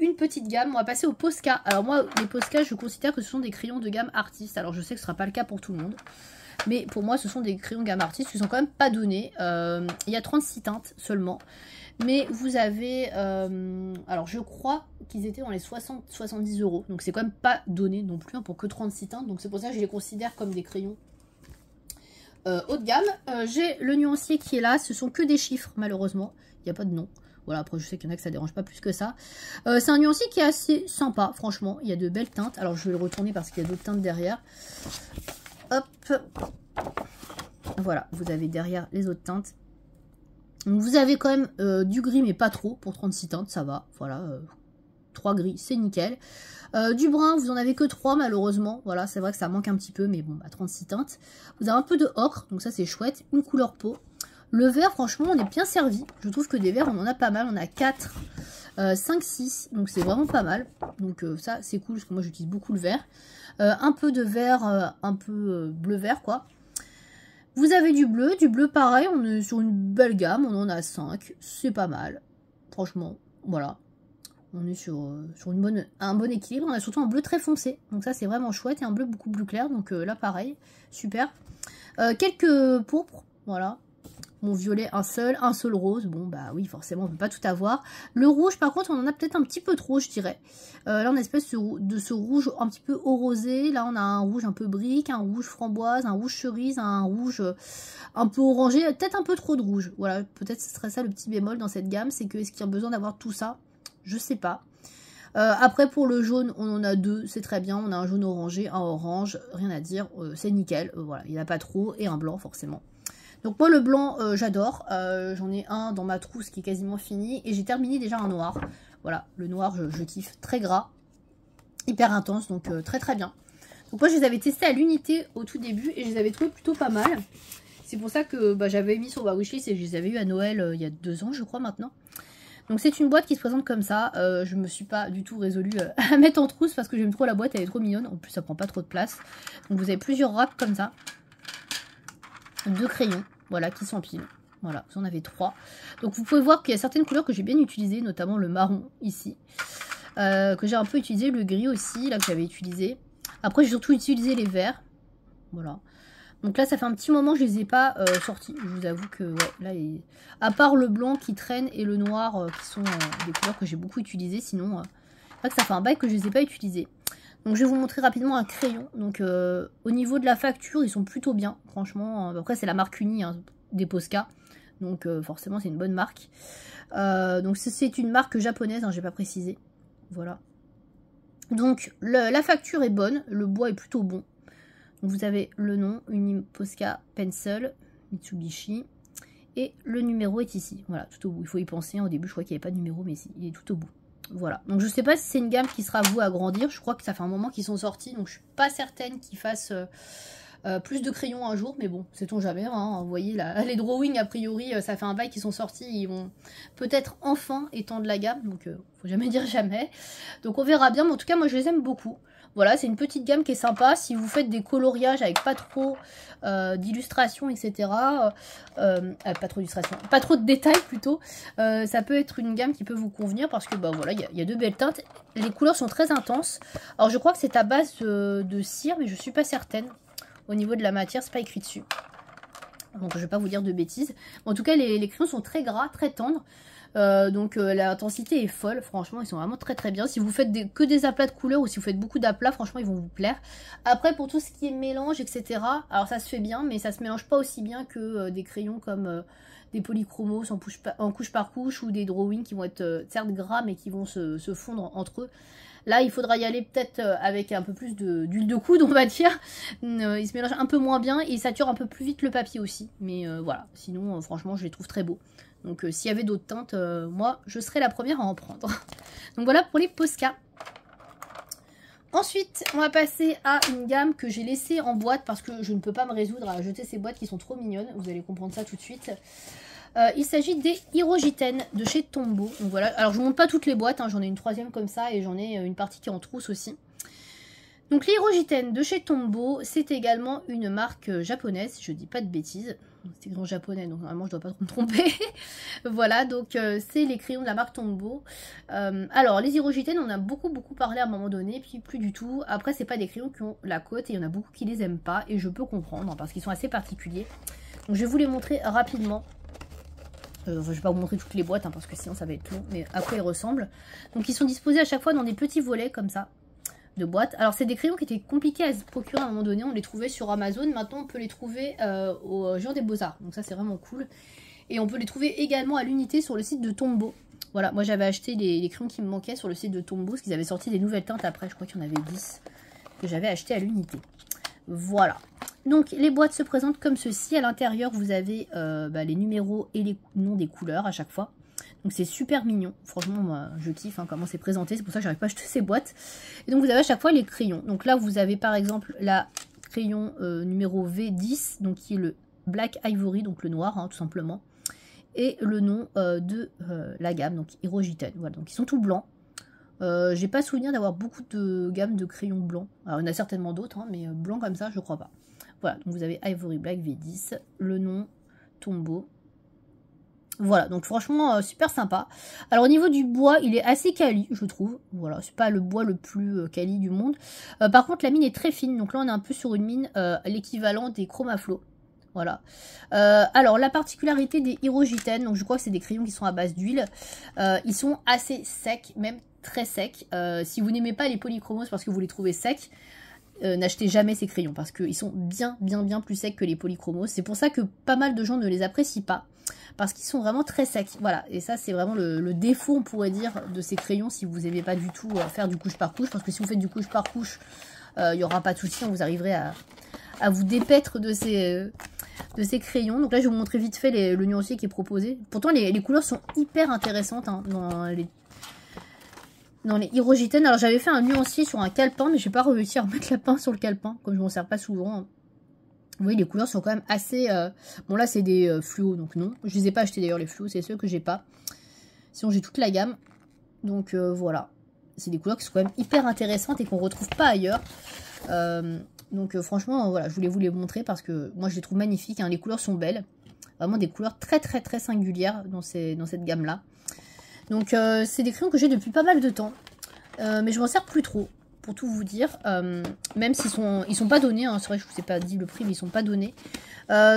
Une petite gamme, on va passer au Posca. Alors moi, les Posca, je considère que ce sont des crayons de gamme artiste. Alors je sais que ce ne sera pas le cas pour tout le monde. Mais pour moi, ce sont des crayons de gamme artiste qui sont quand même pas donnés. Il y a 36 teintes seulement. Mais vous avez, alors je crois qu'ils étaient dans les 60-70 €. Donc c'est quand même pas donné non plus hein, pour que 36 teintes. Donc c'est pour ça que je les considère comme des crayons haut de gamme. J'ai le nuancier qui est là. Ce sont que des chiffres malheureusement. Il n'y a pas de nom. Voilà, après je sais qu'il y en a que ça dérange pas plus que ça. C'est un nuancier qui est assez sympa, franchement. Il y a de belles teintes. Alors je vais le retourner parce qu'il y a d'autres teintes derrière. Hop. Voilà, vous avez derrière les autres teintes. Donc vous avez quand même du gris, mais pas trop. Pour 36 teintes, ça va. Voilà, 3 gris, c'est nickel. Du brun, vous en avez que 3 malheureusement. Voilà, c'est vrai que ça manque un petit peu, mais bon, à 36 teintes. Vous avez un peu de ocre, donc ça c'est chouette. Une couleur peau. Le vert, franchement, on est bien servi. Je trouve que des verts, on en a pas mal. On a 4, 5, 6. Donc c'est vraiment pas mal. Donc ça, c'est cool, parce que moi j'utilise beaucoup le vert. Un peu de vert, un peu bleu-vert, quoi. Vous avez du bleu pareil, on est sur une belle gamme, on en a 5, c'est pas mal. Franchement, voilà. On est sur un bon équilibre, on a surtout un bleu très foncé. Donc ça c'est vraiment chouette, et un bleu beaucoup plus clair, donc là pareil, super. Quelques pourpres, voilà. Mon violet, un seul rose. Bon, bah oui, forcément, on ne peut pas tout avoir. Le rouge, par contre, on en a peut-être un petit peu trop, je dirais. Là, on a une espèce de ce rouge un petit peu au rosé. Là, on a un rouge un peu brique, un rouge framboise, un rouge cerise, un rouge un peu orangé. Peut-être un peu trop de rouge. Voilà, peut-être ce serait ça le petit bémol dans cette gamme. C'est que est-ce qu'il y a besoin d'avoir tout ça? Je sais pas. Après, pour le jaune, on en a 2. C'est très bien. On a un jaune orangé, un orange. Rien à dire. C'est nickel. Voilà, il n'y en a pas trop. Et un blanc, forcément. Donc moi le blanc j'adore, j'en ai un dans ma trousse qui est quasiment fini et j'ai terminé déjà un noir. Voilà, le noir je kiffe, très gras, hyper intense, donc très très bien. Donc moi je les avais testés à l'unité au tout début et je les avais trouvés plutôt pas mal. C'est pour ça que j'avais mis sur ma wishlist et je les avais eu à Noël il y a 2 ans je crois maintenant. Donc c'est une boîte qui se présente comme ça, je me suis pas du tout résolue à mettre en trousse parce que j'aime trop la boîte, elle est trop mignonne, en plus ça prend pas trop de place. Donc vous avez plusieurs racks comme ça. 2 crayons, voilà, qui s'empilent. Voilà, vous en avez 3. Donc vous pouvez voir qu'il y a certaines couleurs que j'ai bien utilisées, notamment le marron ici. Que j'ai un peu utilisé, le gris aussi, là que j'avais utilisé. Après j'ai surtout utilisé les verts. Voilà. Donc là ça fait un petit moment que je les ai pas sortis. Je vous avoue que ouais, là, à part le blanc qui traîne et le noir qui sont des couleurs que j'ai beaucoup utilisées, sinon que ça fait un bail que je les ai pas utilisées. Donc je vais vous montrer rapidement un crayon. Donc au niveau de la facture, ils sont plutôt bien, franchement. Après c'est la marque Uni hein, des Posca. Donc forcément c'est une bonne marque. Donc c'est une marque japonaise, hein, j'ai pas précisé. Voilà. Donc la facture est bonne, le bois est plutôt bon. Donc vous avez le nom, Uni Posca Pencil, Mitsubishi. Et le numéro est ici, voilà, tout au bout. Il faut y penser, hein. Au début je crois qu'il n'y avait pas de numéro, mais il est tout au bout. Voilà, donc je sais pas si c'est une gamme qui sera vouée à grandir. Je crois que ça fait un moment qu'ils sont sortis, donc je suis pas certaine qu'ils fassent plus de crayons un jour. Mais bon, sait-on jamais, hein. Vous voyez, là, les drawings, a priori, ça fait un bail qu'ils sont sortis. Ils vont peut-être enfin étendre la gamme, donc faut jamais dire jamais. Donc on verra bien, mais en tout cas, moi je les aime beaucoup. Voilà, c'est une petite gamme qui est sympa. Si vous faites des coloriages avec pas trop d'illustrations, etc. Pas trop d'illustrations, pas trop de détails plutôt. Ça peut être une gamme qui peut vous convenir parce que voilà, il y a de belles teintes. Les couleurs sont très intenses. Alors je crois que c'est à base de cire, mais je suis pas certaine. Au niveau de la matière, c'est pas écrit dessus. Donc je vais pas vous dire de bêtises. En tout cas, les crayons sont très gras, très tendres. Donc l'intensité est folle, franchement ils sont vraiment très très bien. Si vous faites que des aplats de couleurs ou si vous faites beaucoup d'aplats, franchement ils vont vous plaire. Après pour tout ce qui est mélange etc, alors ça se fait bien mais ça se mélange pas aussi bien que des crayons comme des polychromos en couche par couche ou des drawings qui vont être certes gras mais qui vont se fondre entre eux. Là, il faudra y aller peut-être avec un peu plus d'huile de coude, on va dire. Il se mélange un peu moins bien et il sature un peu plus vite le papier aussi. Mais voilà, sinon, franchement, je les trouve très beaux. Donc, s'il y avait d'autres teintes, moi, je serais la première à en prendre. Donc, voilà pour les Posca. Ensuite, on va passer à une gamme que j'ai laissée en boîte parce que je ne peux pas me résoudre à jeter ces boîtes qui sont trop mignonnes. Vous allez comprendre ça tout de suite. Il s'agit des Hirojiten de chez Tombow. Donc voilà, alors je ne montre pas toutes les boîtes, hein, j'en ai une troisième comme ça et j'en ai une partie qui est en trousse aussi. Donc l'Hirogiten de chez Tombow, c'est également une marque japonaise, je dis pas de bêtises. C'est grand japonais, donc normalement je dois pas trop me tromper. Voilà, donc c'est les crayons de la marque Tombow. Alors les Hirogiten, on a beaucoup parlé à un moment donné, puis plus du tout. Après, c'est pas des crayons qui ont la cote et il y en a beaucoup qui les aiment pas, et je peux comprendre parce qu'ils sont assez particuliers. Donc je vais vous les montrer rapidement. Je vais pas vous montrer toutes les boîtes parce que sinon ça va être long, mais à quoi ils ressemblent. Donc ils sont disposés à chaque fois dans des petits volets comme ça de boîtes. Alors c'est des crayons qui étaient compliqués à se procurer à un moment donné, on les trouvait sur Amazon, maintenant on peut les trouver au Géant des Beaux-Arts, donc ça c'est vraiment cool. Et on peut les trouver également à l'unité sur le site de Tombow. Voilà, moi j'avais acheté les crayons qui me manquaient sur le site de Tombow, parce qu'ils avaient sorti des nouvelles teintes après, je crois qu'il y en avait 10 que j'avais acheté à l'unité. Voilà. Donc les boîtes se présentent comme ceci. À l'intérieur vous avez les numéros et les noms des couleurs à chaque fois. Donc c'est super mignon. Franchement moi je kiffe comment c'est présenté. C'est pour ça que j'arrive pas à acheter ces boîtes. Et donc vous avez à chaque fois les crayons. Donc là vous avez par exemple la crayon numéro V10. Donc qui est le Black Ivory. Donc le noir tout simplement. Et le nom de la gamme. Donc Hirogiten. Voilà, donc ils sont tout blancs. J'ai pas souvenir d'avoir beaucoup de gammes de crayons blancs. Alors il y en a certainement d'autres, mais blanc comme ça je crois pas. Voilà, donc vous avez Ivory Black V10, le nom Tombow. Voilà, donc franchement super sympa. Alors au niveau du bois, il est assez quali, je trouve. Voilà, c'est pas le bois le plus quali du monde. Par contre, la mine est très fine, donc là on est un peu sur une mine l'équivalent des Chromaflow. Voilà. Alors la particularité des Hirogiten, donc je crois que c'est des crayons qui sont à base d'huile. Ils sont assez secs, même très secs. Si vous n'aimez pas les polychromos parce que vous les trouvez secs, n'achetez jamais ces crayons parce qu'ils sont bien plus secs que les polychromos. C'est pour ça que pas mal de gens ne les apprécient pas parce qu'ils sont vraiment très secs. Voilà, et ça c'est vraiment le défaut, on pourrait dire, de ces crayons si vous n'aimez pas du tout faire du couche par couche, parce que si vous faites du couche par couche, il n'y aura pas de souci, vous arriverez à vous dépaître de ces crayons. Donc là je vais vous montrer vite fait le nuancier qui est proposé. Pourtant les couleurs sont hyper intéressantes dans les Hirogiten. Alors j'avais fait un nuancier sur un calepin, mais j'ai pas réussi à remettre la pince sur le calepin, comme je m'en sers pas souvent. Vous voyez, les couleurs sont quand même assez... Bon là c'est des fluos, donc non. Je les ai pas achetés d'ailleurs les fluos, c'est ceux que j'ai pas. Sinon j'ai toute la gamme. Donc voilà. C'est des couleurs qui sont quand même hyper intéressantes et qu'on retrouve pas ailleurs. Donc franchement, voilà, je voulais vous les montrer parce que moi je les trouve magnifiques. Les couleurs sont belles. Vraiment des couleurs très singulières dans cette gamme-là. Donc c'est des crayons que j'ai depuis pas mal de temps. Mais je m'en sers plus trop, pour tout vous dire. Même s'ils sont pas donnés. C'est vrai que je vous ai pas dit le prix, mais ils sont pas donnés.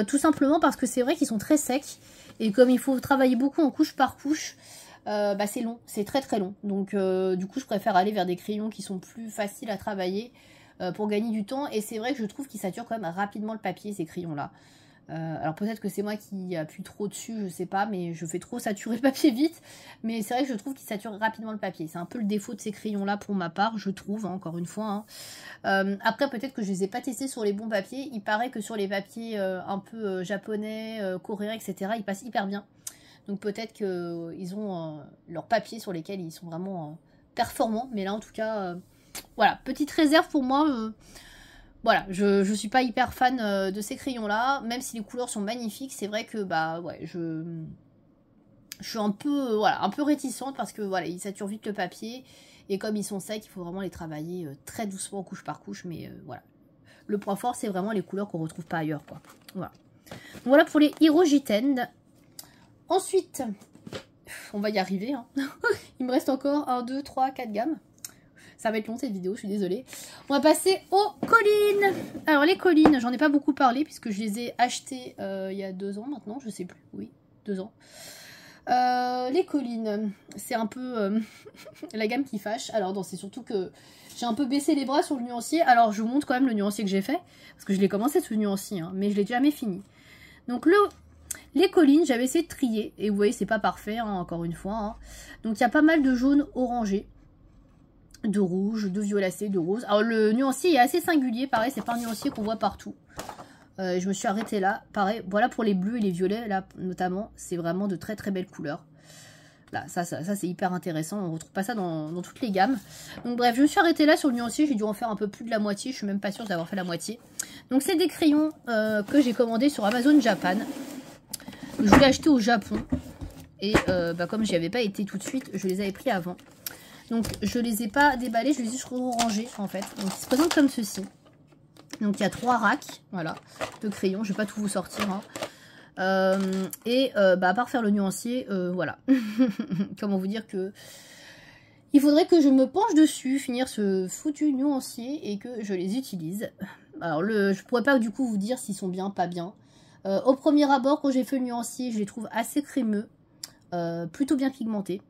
Tout simplement parce que c'est vrai qu'ils sont très secs. Et comme il faut travailler beaucoup en couche par couche, c'est long. C'est très long. Donc du coup je préfère aller vers des crayons qui sont plus faciles à travailler pour gagner du temps. Et c'est vrai que je trouve qu'ils saturent quand même rapidement le papier, ces crayons-là. Alors peut-être que c'est moi qui appuie trop dessus, je sais pas, mais je fais trop saturer le papier vite. Mais c'est vrai que je trouve qu'il sature rapidement le papier. C'est un peu le défaut de ces crayons-là pour ma part, je trouve, encore une fois. Après, peut-être que je les ai pas testés sur les bons papiers. Il paraît que sur les papiers un peu japonais, coréens, etc., ils passent hyper bien. Donc peut-être qu'ils ont leurs papiers sur lesquels ils sont vraiment performants. Mais là, en tout cas, voilà, petite réserve pour moi. Voilà, je suis pas hyper fan de ces crayons-là, même si les couleurs sont magnifiques. C'est vrai que ouais, je suis un peu un peu réticente parce que voilà, ils saturent vite le papier et comme ils sont secs, il faut vraiment les travailler très doucement couche par couche. Mais voilà, le point fort c'est vraiment les couleurs qu'on retrouve pas ailleurs, quoi. Voilà. Donc, voilà pour les Hirogiten. Ensuite, on va y arriver. Il me reste encore 1, 2, 3, 4 gammes. Ça va être long cette vidéo, je suis désolée. On va passer aux collines. Alors les collines, j'en ai pas beaucoup parlé puisque je les ai achetées il y a 2 ans maintenant, je sais plus. Oui, 2 ans. Les collines, c'est un peu la gamme qui fâche. Alors non, c'est surtout que j'ai un peu baissé les bras sur le nuancier. Alors je vous montre quand même le nuancier que j'ai fait. Parce que je l'ai commencé ce nuancier, mais je l'ai jamais fini. Donc les collines, j'avais essayé de trier. Et vous voyez, c'est pas parfait, encore une fois. Donc il y a pas mal de jaune orangé, de rouge, de violacé, de rose. Alors le nuancier est assez singulier, pareil, c'est pas un nuancier qu'on voit partout. Je me suis arrêtée là, pareil, voilà pour les bleus et les violets, là notamment, c'est vraiment de très belles couleurs. Là, ça c'est hyper intéressant, on retrouve pas ça dans toutes les gammes. Donc bref, je me suis arrêtée là sur le nuancier, j'ai dû en faire un peu plus de la moitié, je suis même pas sûre d'avoir fait la moitié. Donc c'est des crayons que j'ai commandés sur Amazon Japan. Je voulais acheter au Japon, et comme j'y avais pas été tout de suite, je les avais pris avant. Donc je les ai pas déballés, je les ai juste rangés en fait. Donc ils se présentent comme ceci. Donc il y a 3 racks, voilà, de crayons, je vais pas tout vous sortir. Hein. À part faire le nuancier, voilà. Comment vous dire que... Il faudrait que je me penche dessus, finir ce foutu nuancier et que je les utilise. Alors je pourrais pas du coup vous dire s'ils sont bien, pas bien. Au premier abord, quand j'ai fait le nuancier, je les trouve assez crémeux, plutôt bien pigmentés.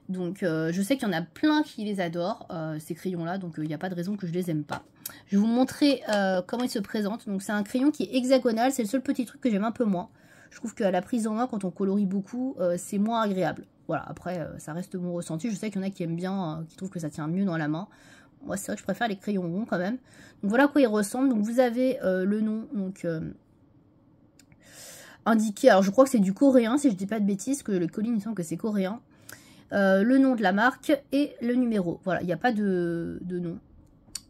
Donc je sais qu'il y en a plein qui les adorent, ces crayons-là, donc il n'y a pas de raison que je les aime pas. Je vais vous montrer comment ils se présentent. Donc c'est un crayon qui est hexagonal, c'est le seul petit truc que j'aime un peu moins. Je trouve qu'à la prise en main, quand on colorie beaucoup, c'est moins agréable. Voilà, après, ça reste mon ressenti. Je sais qu'il y en a qui aiment bien, qui trouvent que ça tient mieux dans la main. Moi, c'est vrai que je préfère les crayons ronds quand même. Donc voilà à quoi ils ressemblent. Donc vous avez le nom donc indiqué. Alors je crois que c'est du coréen, si je dis pas de bêtises, que le colis, il me semble que c'est coréen. Le nom de la marque et le numéro. Voilà, il n'y a pas de nom,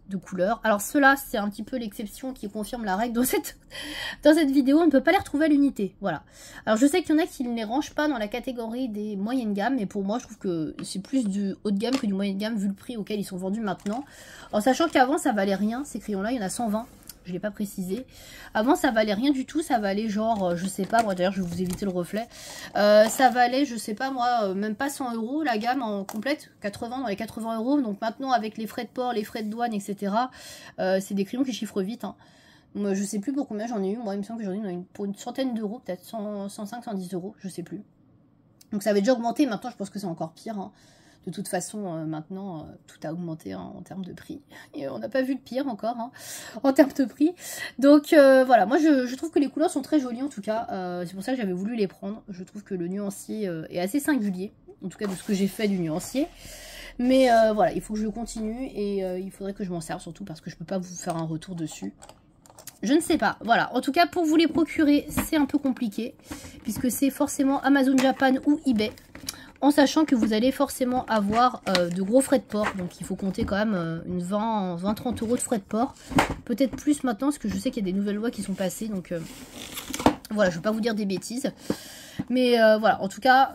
de couleur. Alors ceux-là, c'est un petit peu l'exception qui confirme la règle dans cette vidéo. On ne peut pas les retrouver à l'unité. Voilà. Alors je sais qu'il y en a qui ne les rangent pas dans la catégorie des moyennes gammes, mais pour moi, je trouve que c'est plus du haut de gamme que du moyenne gamme vu le prix auquel ils sont vendus maintenant. En sachant qu'avant, ça valait rien. Ces crayons-là, il y en a 120. Je ne l'ai pas précisé. Avant, ça valait rien du tout. Ça valait genre, je sais pas, moi d'ailleurs, je vais vous éviter le reflet. Ça valait, je sais pas moi, même pas 100 € la gamme en complète. 80, dans les 80 €. Donc maintenant, avec les frais de port, les frais de douane, etc., c'est des crayons qui chiffrent vite. Hein. Moi, je sais plus pour combien j'en ai eu. Moi, il me semble que j'en ai eu pour une centaine d'euros, peut-être 105, 110 €, je sais plus. Donc ça avait déjà augmenté. Maintenant, je pense que c'est encore pire. Hein. De toute façon, maintenant, tout a augmenté hein, en termes de prix. Et on n'a pas vu le pire encore hein, en termes de prix. Donc voilà, moi je trouve que les couleurs sont très jolies en tout cas. C'est pour ça que j'avais voulu les prendre. Je trouve que le nuancier est assez singulier. En tout cas de ce que j'ai fait du nuancier. Mais voilà, il faut que je continue et il faudrait que je m'en serve surtout parce que je ne peux pas vous faire un retour dessus. Je ne sais pas, voilà. En tout cas, pour vous les procurer, c'est un peu compliqué. Puisque c'est forcément Amazon Japan ou eBay. En sachant que vous allez forcément avoir de gros frais de port. Donc il faut compter quand même une 20-30 € de frais de port. Peut-être plus maintenant, parce que je sais qu'il y a des nouvelles lois qui sont passées. Donc voilà, je ne vais pas vous dire des bêtises. Mais voilà, en tout cas,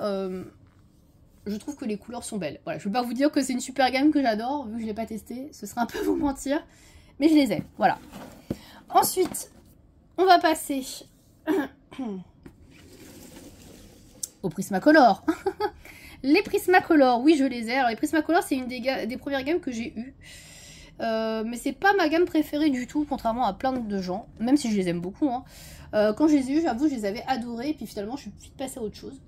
je trouve que les couleurs sont belles. Voilà, je ne vais pas vous dire que c'est une super gamme que j'adore, vu que je ne l'ai pas testé. Ce serait un peu vous mentir. Mais je les ai, voilà. Ensuite, on va passer au Prismacolor. Les Prismacolor, oui je les ai. Alors les Prismacolor c'est une des premières gammes que j'ai eues. Mais c'est pas ma gamme préférée du tout, contrairement à plein de gens. Même si je les aime beaucoup. Hein. Quand je les ai eues, j'avoue je les avais adorées. Et puis finalement je suis vite passée à autre chose.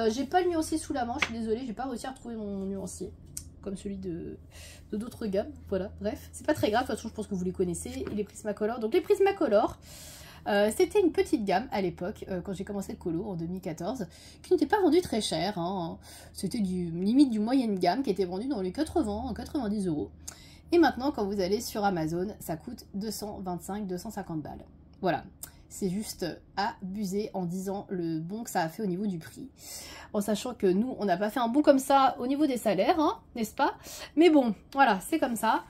J'ai pas le nuancier sous la main, je suis désolée. J'ai pas réussi à retrouver mon nuancier. Comme celui de d'autres gammes. Voilà, bref. C'est pas très grave, de toute façon je pense que vous les connaissez. Et les Prismacolor. Donc les Prismacolor... c'était une petite gamme à l'époque, quand j'ai commencé le colo en 2014, qui n'était pas vendue très cher. Hein. C'était limite du moyenne gamme qui était vendu dans les 80-90 €. Et maintenant, quand vous allez sur Amazon, ça coûte 225-250 balles. Voilà, c'est juste abusé en disant le bond que ça a fait au niveau du prix. En sachant que nous, on n'a pas fait un bond comme ça au niveau des salaires, hein, n'est-ce pas? Mais bon, voilà, c'est comme ça.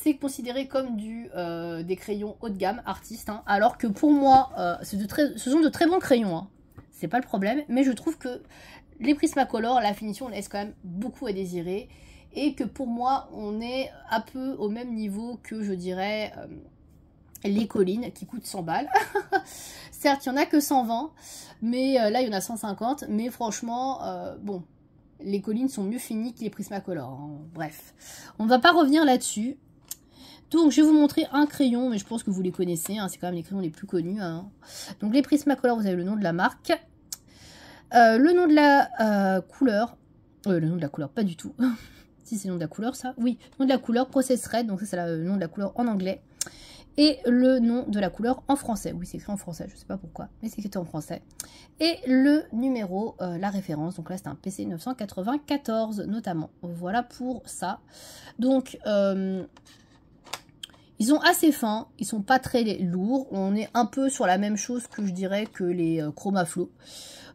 C'est considéré comme des crayons haut de gamme, artistes, hein, alors que pour moi, ce sont de très bons crayons, hein. C'est pas le problème, mais je trouve que les Prismacolor, la finition laisse quand même beaucoup à désirer, et que pour moi, on est un peu au même niveau que, je dirais, les collines, qui coûtent 100 balles. Certes, il n'y en a que 120, mais là, il y en a 150, mais franchement, bon... Les collines sont mieux finies que les Prismacolor. Hein. Bref, on ne va pas revenir là-dessus. Donc, je vais vous montrer un crayon, mais je pense que vous les connaissez. Hein. C'est quand même les crayons les plus connus. Hein. Donc, les Prismacolor, vous avez le nom de la marque. Le nom de la couleur. Le nom de la couleur, pas du tout. Si, c'est le nom de la couleur, ça. Oui, le nom de la couleur, Process Red. Donc, ça, c'est le nom de la couleur en anglais. Et le nom de la couleur en français. Oui, c'est écrit en français, je ne sais pas pourquoi, mais c'est écrit en français. Et le numéro, la référence. Donc là, c'est un PC 994 notamment. Voilà pour ça. Donc, ils sont assez fins. Ils sont pas très lourds. On est un peu sur la même chose que je dirais que les Chromaflow.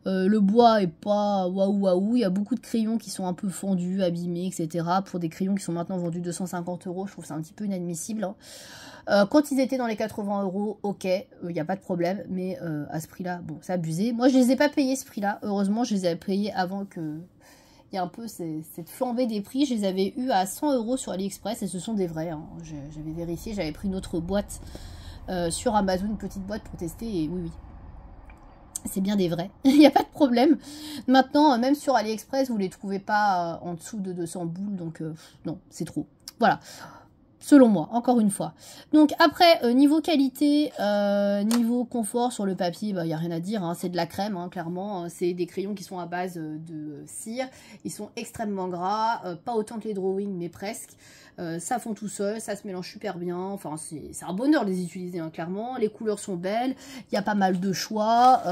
Le bois est pas waouh waouh. Il y a beaucoup de crayons qui sont un peu fendus, abîmés, etc. Pour des crayons qui sont maintenant vendus 250 €, je trouve ça un petit peu inadmissible. Hein. Quand ils étaient dans les 80 €, ok, il n'y a pas de problème. Mais à ce prix-là, bon, c'est abusé. Moi, je les ai pas payés ce prix-là. Heureusement, je les ai payés avant qu'il il y a un peu cette flambée des prix. Je les avais eu à 100 € sur AliExpress et ce sont des vrais. Hein. J'avais vérifié, j'avais pris une autre boîte sur Amazon, une petite boîte pour tester et oui, oui. C'est bien des vrais, il n'y a pas de problème. Maintenant, même sur AliExpress, vous ne les trouvez pas en dessous de 200 boules, donc non, c'est trop. Voilà, selon moi, encore une fois. Donc après, niveau qualité, niveau confort sur le papier, il n'y a rien à dire, hein, c'est de la crème, hein, clairement. C'est des crayons qui sont à base de cire, ils sont extrêmement gras, pas autant que les drawings, mais presque. Ça fond tout seul, ça se mélange super bien, enfin c'est un bonheur de les utiliser, hein, clairement. Les couleurs sont belles, il y a pas mal de choix,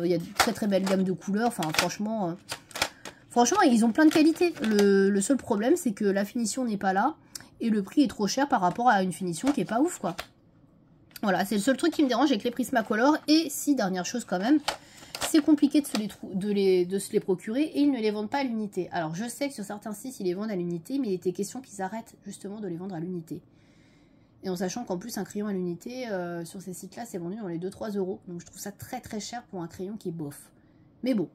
il y a de très très belles gammes de couleurs, enfin franchement, ils ont plein de qualités. Le seul problème c'est que la finition n'est pas là et le prix est trop cher par rapport à une finition qui est pas ouf quoi. Voilà, c'est le seul truc qui me dérange avec les Prismacolor. Et si, dernière chose quand même, c'est compliqué de se les procurer et ils ne les vendent pas à l'unité. Alors je sais que sur certains sites ils les vendent à l'unité, mais il était question qu'ils arrêtent justement de les vendre à l'unité. Et en sachant qu'en plus un crayon à l'unité sur ces sites là c'est vendu dans les 2-3 €. Donc je trouve ça très très cher pour un crayon qui est bof. Mais bon,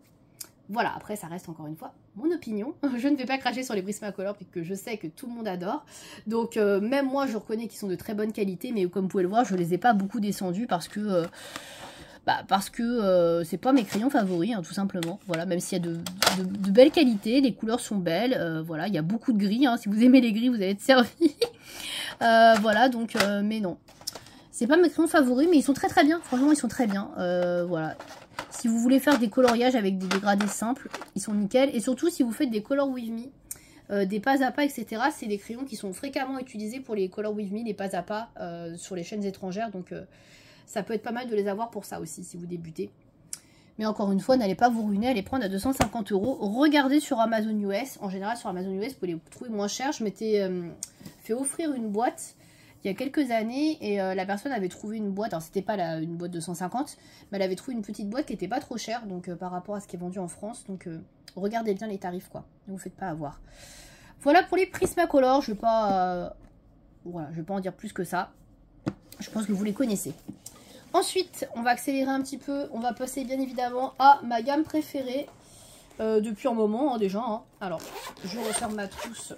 voilà, après ça reste encore une fois mon opinion. Je ne vais pas cracher sur les Prismacolor puisque je sais que tout le monde adore. Donc même moi je reconnais qu'ils sont de très bonne qualité, mais comme vous pouvez le voir je les ai pas beaucoup descendus parce que... c'est pas mes crayons favoris, hein, tout simplement. Voilà, même s'il y a de belles qualités, les couleurs sont belles. Voilà, il y a beaucoup de gris. Hein, si vous aimez les gris, vous allez être servi. Voilà, donc, mais non. C'est pas mes crayons favoris, mais ils sont très très bien. Franchement, ils sont très bien. Voilà. Si vous voulez faire des coloriages avec des dégradés simples, ils sont nickel. Et surtout, si vous faites des Color With Me, des pas à pas, etc., c'est des crayons qui sont fréquemment utilisés pour les Color With Me, les pas à pas sur les chaînes étrangères. Donc... ça peut être pas mal de les avoir pour ça aussi, si vous débutez. Mais encore une fois, n'allez pas vous ruiner à les prendre à 250 €. Regardez sur Amazon US. En général, sur Amazon US, vous pouvez les trouver moins chers. Je m'étais fait offrir une boîte il y a quelques années. Et la personne avait trouvé une boîte. Alors, c'était pas une boîte de 150. Mais elle avait trouvé une petite boîte qui était pas trop chère. Donc, par rapport à ce qui est vendu en France. Donc, regardez bien les tarifs, quoi. Ne vous faites pas avoir. Voilà pour les Prismacolor. Je vais pas... voilà, je vais pas en dire plus que ça. Je pense que vous les connaissez. Ensuite, on va accélérer un petit peu. On va passer bien évidemment à ma gamme préférée depuis un moment, hein, déjà. Hein. Alors, je referme ma trousse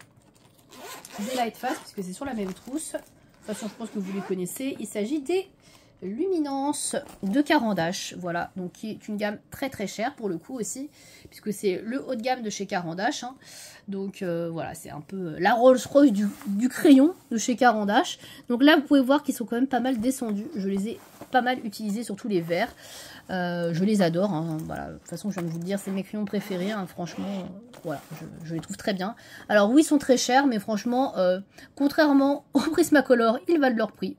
des Lightfast puisque c'est sur la même trousse. De toute façon, je pense que vous les connaissez. Il s'agit des Luminance de Caran d'Ache. Voilà, donc qui est une gamme très très chère pour le coup aussi, puisque c'est le haut de gamme de chez Caran d'Ache. Hein. Donc voilà, c'est un peu la Rolls-Royce du crayon de chez Caran d'Ache. Donc là, vous pouvez voir qu'ils sont quand même pas mal descendus. Je les ai pas mal utilisés, surtout les verts. Je les adore. Hein. Voilà, de toute façon, je viens de vous le dire, c'est mes crayons préférés. Hein. Franchement, voilà, je les trouve très bien. Alors oui, ils sont très chers, mais franchement, contrairement aux Prismacolor, ils valent leur prix.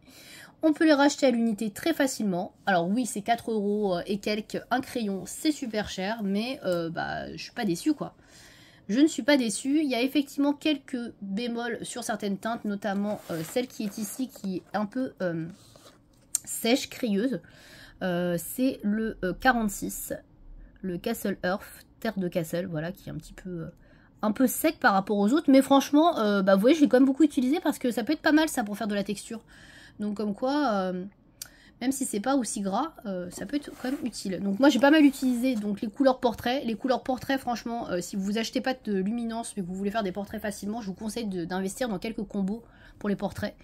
On peut les racheter à l'unité très facilement. Alors oui, c'est 4 € et quelques un crayon, c'est super cher, mais je suis pas déçue quoi. Je ne suis pas déçue. Il y a effectivement quelques bémols sur certaines teintes, notamment celle qui est ici, qui est un peu sèche, crieuse. C'est le 46, le Castle Earth, terre de Castle, voilà, qui est un peu sec par rapport aux autres. Mais franchement, vous voyez, je l'ai quand même beaucoup utilisé parce que ça peut être pas mal ça pour faire de la texture. Donc comme quoi, même si c'est pas aussi gras, ça peut être quand même utile. Donc moi j'ai pas mal utilisé donc les couleurs portraits. Les couleurs portraits, franchement, si vous achetez pas de luminance mais que vous voulez faire des portraits facilement, je vous conseille d'investir dans quelques combos pour les portraits.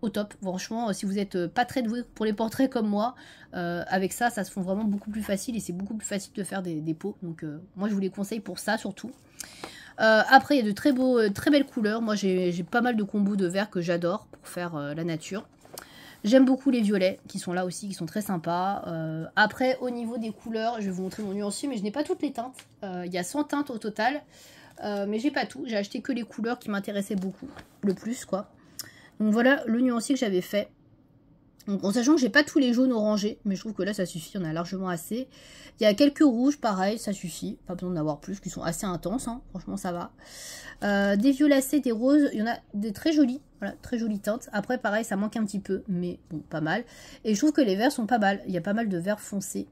Au top, franchement, si vous n'êtes pas très doué pour les portraits comme moi, avec ça, ça se fond vraiment beaucoup plus facile et c'est beaucoup plus facile de faire des pots. Donc moi je vous les conseille pour ça surtout. Après, il y a de très belles couleurs. Moi, j'ai pas mal de combos de verts que j'adore pour faire la nature. J'aime beaucoup les violets qui sont là aussi, qui sont très sympas. Après, au niveau des couleurs, je vais vous montrer mon nuancier, mais je n'ai pas toutes les teintes. Il y a 100 teintes au total, mais j'ai pas tout. J'ai acheté que les couleurs qui m'intéressaient beaucoup, le plus, quoi. Donc voilà le nuancier que j'avais fait. Donc, en sachant que j'ai pas tous les jaunes orangés, mais je trouve que là ça suffit, on a largement assez. Il y a quelques rouges, pareil, ça suffit. Pas besoin d'en avoir plus, qui sont assez intenses, hein. Franchement ça va. Des violacés, des roses, il y en a des très jolis, voilà, très jolies teintes. Après pareil, ça manque un petit peu, mais bon, pas mal. Et je trouve que les verts sont pas mal, il y a pas mal de verts foncés.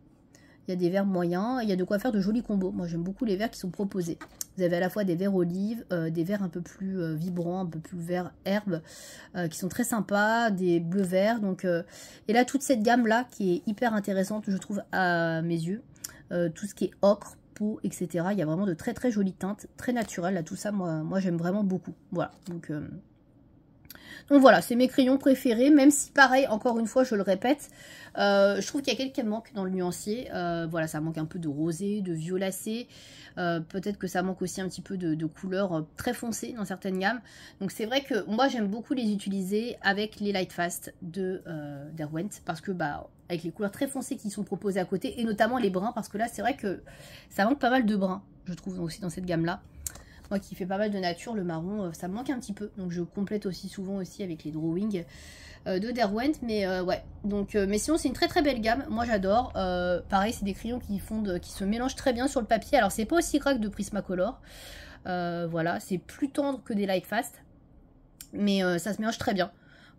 Il y a des verts moyens, il y a de quoi faire de jolis combos. Moi j'aime beaucoup les verts qui sont proposés. Vous avez à la fois des verts olives, des verts un peu plus vibrants, un peu plus verts herbes, qui sont très sympas, des bleus verts. Donc, et là toute cette gamme là qui est hyper intéressante je trouve à mes yeux. Tout ce qui est ocre, peau, etc. Il y a vraiment de très très jolies teintes, très naturelles. Là, tout ça, moi j'aime vraiment beaucoup. Voilà, donc voilà, c'est mes crayons préférés, même si pareil, encore une fois, je le répète, je trouve qu'il y a quelques manques dans le nuancier. Voilà, ça manque un peu de rosé, de violacé. Peut-être que ça manque aussi un petit peu de couleurs très foncées dans certaines gammes. Donc c'est vrai que moi j'aime beaucoup les utiliser avec les Light Fast de Derwent, parce que bah avec les couleurs très foncées qui sont proposées à côté, et notamment les bruns, parce que là c'est vrai que ça manque pas mal de bruns, je trouve aussi dans cette gamme là. Moi qui fais pas mal de nature, le marron ça me manque un petit peu, donc je complète aussi souvent aussi avec les drawings de Derwent, mais ouais, donc mais sinon c'est une très très belle gamme, moi j'adore. Pareil, c'est des crayons qui se mélangent très bien sur le papier. Alors c'est pas aussi gras que de Prismacolor, voilà, c'est plus tendre que des Light Fast, mais ça se mélange très bien.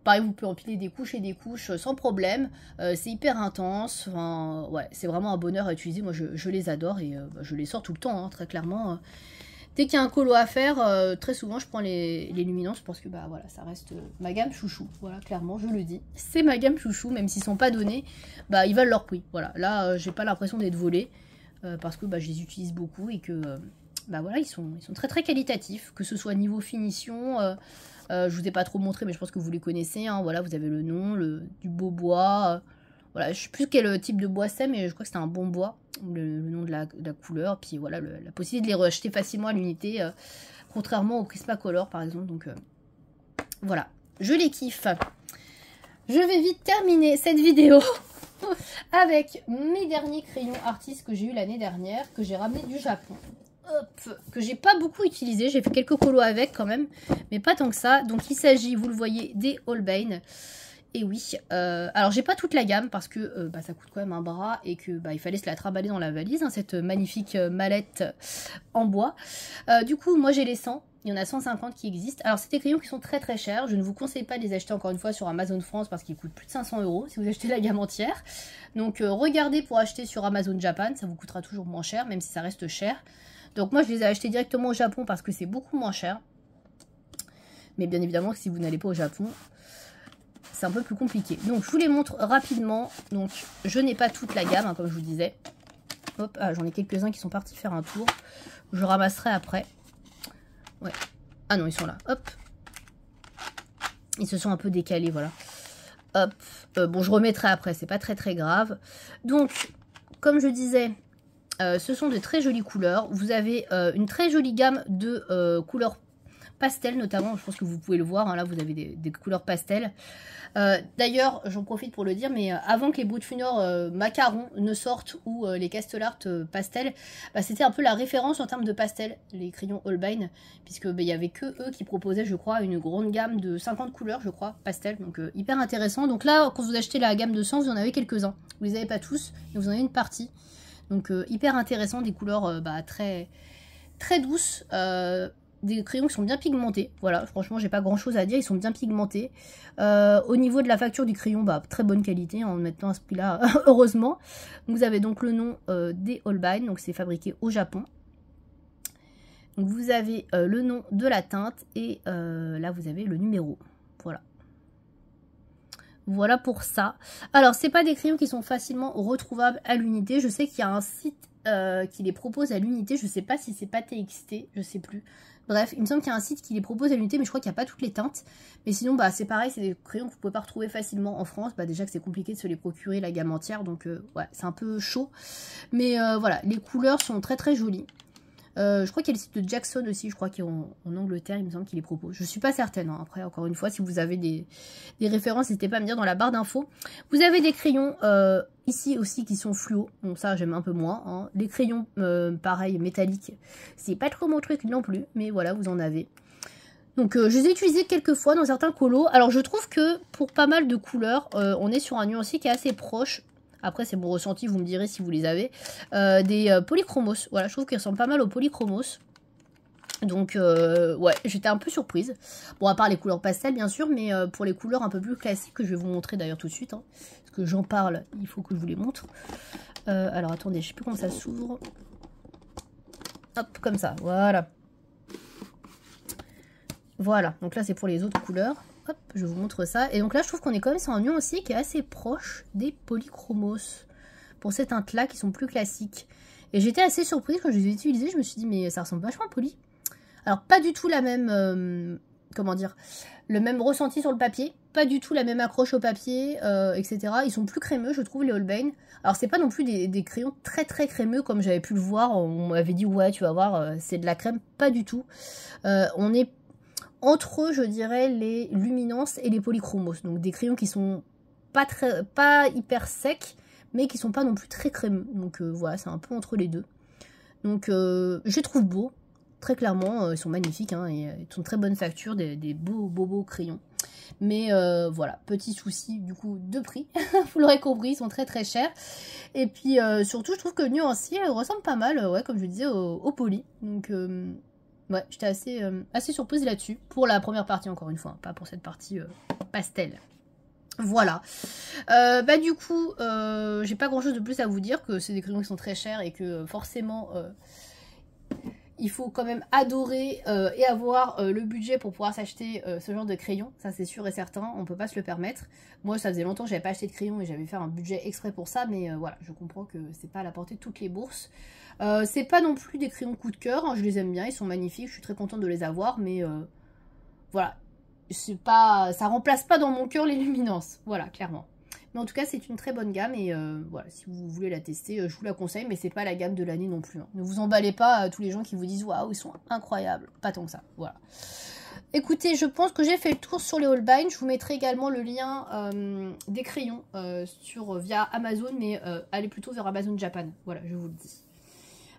Pareil, vous pouvez empiler des couches et des couches sans problème, c'est hyper intense, enfin ouais, c'est vraiment un bonheur à utiliser. Moi je les adore, et je les sors tout le temps, hein, très clairement. Dès qu'il y a un colo à faire, très souvent je prends les luminances, parce que bah voilà, ça reste ma gamme chouchou. Voilà, clairement, je le dis. C'est ma gamme chouchou, même s'ils sont pas donnés, bah ils valent leur prix. Voilà, là j'ai pas l'impression d'être volée, parce que bah, je les utilise beaucoup, et que bah voilà, ils sont très très qualitatifs, que ce soit niveau finition. Je vous ai pas trop montré, mais je pense que vous les connaissez, hein. Voilà, vous avez le nom, du beau bois. Voilà, je sais plus quel type de bois c'est, mais je crois que c'est un bon bois, le nom de la couleur. Puis voilà, la possibilité de les rejeter facilement à l'unité, contrairement au Prismacolor par exemple. Donc voilà, je les kiffe. Je vais vite terminer cette vidéo avec mes derniers crayons artistes que j'ai eu l'année dernière, que j'ai ramené du Japon. Hop, que j'ai pas beaucoup utilisé, j'ai fait quelques colos avec quand même, mais pas tant que ça. Donc il s'agit, vous le voyez, des Holbein. Et oui, alors j'ai pas toute la gamme parce que bah, ça coûte quand même un bras, et que bah, il fallait se la trimballer dans la valise, hein, cette magnifique mallette en bois. Du coup, moi j'ai les 100, il y en a 150 qui existent. Alors c'est des crayons qui sont très très chers, je ne vous conseille pas de les acheter encore une fois sur Amazon France, parce qu'ils coûtent plus de 500 € si vous achetez la gamme entière. Donc regardez pour acheter sur Amazon Japan, ça vous coûtera toujours moins cher, même si ça reste cher. Donc moi je les ai achetés directement au Japon parce que c'est beaucoup moins cher. Mais bien évidemment que si vous n'allez pas au Japon, c'est un peu plus compliqué. Donc je vous les montre rapidement. Donc je n'ai pas toute la gamme, hein, comme je vous disais. Hop, ah, j'en ai quelques-uns qui sont partis faire un tour. Je ramasserai après. Ouais. Ah non, ils sont là. Hop. Ils se sont un peu décalés, voilà. Hop. Bon, je remettrai après, c'est pas très très grave. Donc, comme je disais, ce sont de très jolies couleurs. Vous avez une très jolie gamme de couleurs pastel, notamment. Je pense que vous pouvez le voir, hein, là vous avez des couleurs pastel. D'ailleurs, j'en profite pour le dire, mais avant que les Brutfunor macarons ne sortent, ou les Castelart pastel, bah, c'était un peu la référence en termes de pastel, les crayons Holbein, puisque bah, il y avait que eux qui proposaient, je crois, une grande gamme de 50 couleurs, je crois, pastel, donc hyper intéressant. Donc là, quand vous achetez la gamme de 100, vous en avez quelques-uns. Vous les avez pas tous, mais vous en avez une partie. Donc hyper intéressant, des couleurs bah, très, très douces. Des crayons qui sont bien pigmentés, voilà, franchement j'ai pas grand chose à dire, ils sont bien pigmentés. Au niveau de la facture du crayon, bah, très bonne qualité, hein, maintenant à ce prix là, heureusement. Vous avez donc le nom des Holbein, donc c'est fabriqué au Japon. Donc vous avez le nom de la teinte, et là vous avez le numéro, voilà. Voilà pour ça. Alors c'est pas des crayons qui sont facilement retrouvables à l'unité, je sais qu'il y a un site qui les propose à l'unité, je sais pas si c'est pas TXT, je sais plus. Bref, il me semble qu'il y a un site qui les propose à l'unité, mais je crois qu'il n'y a pas toutes les teintes. Mais sinon, bah, c'est pareil, c'est des crayons que vous ne pouvez pas retrouver facilement en France. Bah, déjà que c'est compliqué de se les procurer la gamme entière, donc ouais, c'est un peu chaud. Mais voilà, les couleurs sont très très jolies. Je crois qu'il y a le site de Jackson aussi, je crois qu'il est en Angleterre, il me semble qu'il les propose. Je suis pas certaine, hein. Après, encore une fois, si vous avez des références, n'hésitez pas à me dire dans la barre d'infos. Vous avez des crayons ici aussi qui sont fluo, bon ça j'aime un peu moins, hein. Les crayons, pareil, métalliques, c'est pas trop mon truc non plus, mais voilà, vous en avez. Donc je les ai utilisés quelques fois dans certains colos. Alors je trouve que pour pas mal de couleurs, on est sur un nuancier qui est assez proche. Après, c'est mon ressenti, vous me direz si vous les avez. Des polychromos. Voilà, je trouve qu'ils ressemblent pas mal aux polychromos. Donc, ouais, j'étais un peu surprise. Bon, à part les couleurs pastel, bien sûr, mais pour les couleurs un peu plus classiques, que je vais vous montrer d'ailleurs tout de suite. Hein, parce que j'en parle, il faut que je vous les montre. Alors, attendez, je sais plus comment ça s'ouvre. Hop, comme ça, voilà. Voilà, donc là, c'est pour les autres couleurs. Hop, je vous montre ça. Et donc là, je trouve qu'on est quand même sur un nuancier qui est assez proche des polychromos. Pour ces teintes-là, qui sont plus classiques. Et j'étais assez surprise quand je les ai utilisés, je me suis dit mais ça ressemble vachement à Poly. Alors pas du tout la même, comment dire, le même ressenti sur le papier, pas du tout la même accroche au papier, etc. Ils sont plus crémeux, je trouve, les Holbein. Alors c'est pas non plus des crayons très très crémeux comme j'avais pu le voir, on m'avait dit ouais tu vas voir, c'est de la crème, pas du tout. On est entre eux, je dirais, les Luminance et les Polychromos, donc des crayons qui sont pas hyper secs, mais qui sont pas non plus très crémeux. Donc voilà, c'est un peu entre les deux. Donc je les trouve beaux, très clairement, ils sont magnifiques, hein, et ils sont de très bonne facture, des beaux crayons. Mais voilà, petit souci du coup de prix, vous l'aurez compris, ils sont très très chers. Et puis surtout, je trouve que le nuancier ressemble pas mal, ouais, comme je disais, au Poly. Donc ouais, j'étais assez surprise là-dessus, pour la première partie encore une fois, hein, pas pour cette partie pastel. Voilà. Bah du coup, j'ai pas grand chose de plus à vous dire, que c'est des crayons qui sont très chers et que forcément il faut quand même adorer et avoir le budget pour pouvoir s'acheter ce genre de crayon, ça c'est sûr et certain, on peut pas se le permettre. Moi ça faisait longtemps que j'avais pas acheté de crayon et j'avais fait un budget exprès pour ça, mais voilà, je comprends que c'est pas à la portée de toutes les bourses. C'est pas non plus des crayons coup de cœur, hein, je les aime bien, ils sont magnifiques, je suis très contente de les avoir, mais voilà, c'est pas, ça remplace pas dans mon cœur les luminances, voilà, clairement. Mais en tout cas, c'est une très bonne gamme et voilà, si vous voulez la tester, je vous la conseille, mais c'est pas la gamme de l'année non plus. Hein. Ne vous emballez pas à tous les gens qui vous disent waouh, ils sont incroyables, pas tant que ça. Voilà. Écoutez, je pense que j'ai fait le tour sur les Holbein. Je vous mettrai également le lien des crayons via Amazon, mais allez plutôt vers Amazon Japan. Voilà, je vous le dis.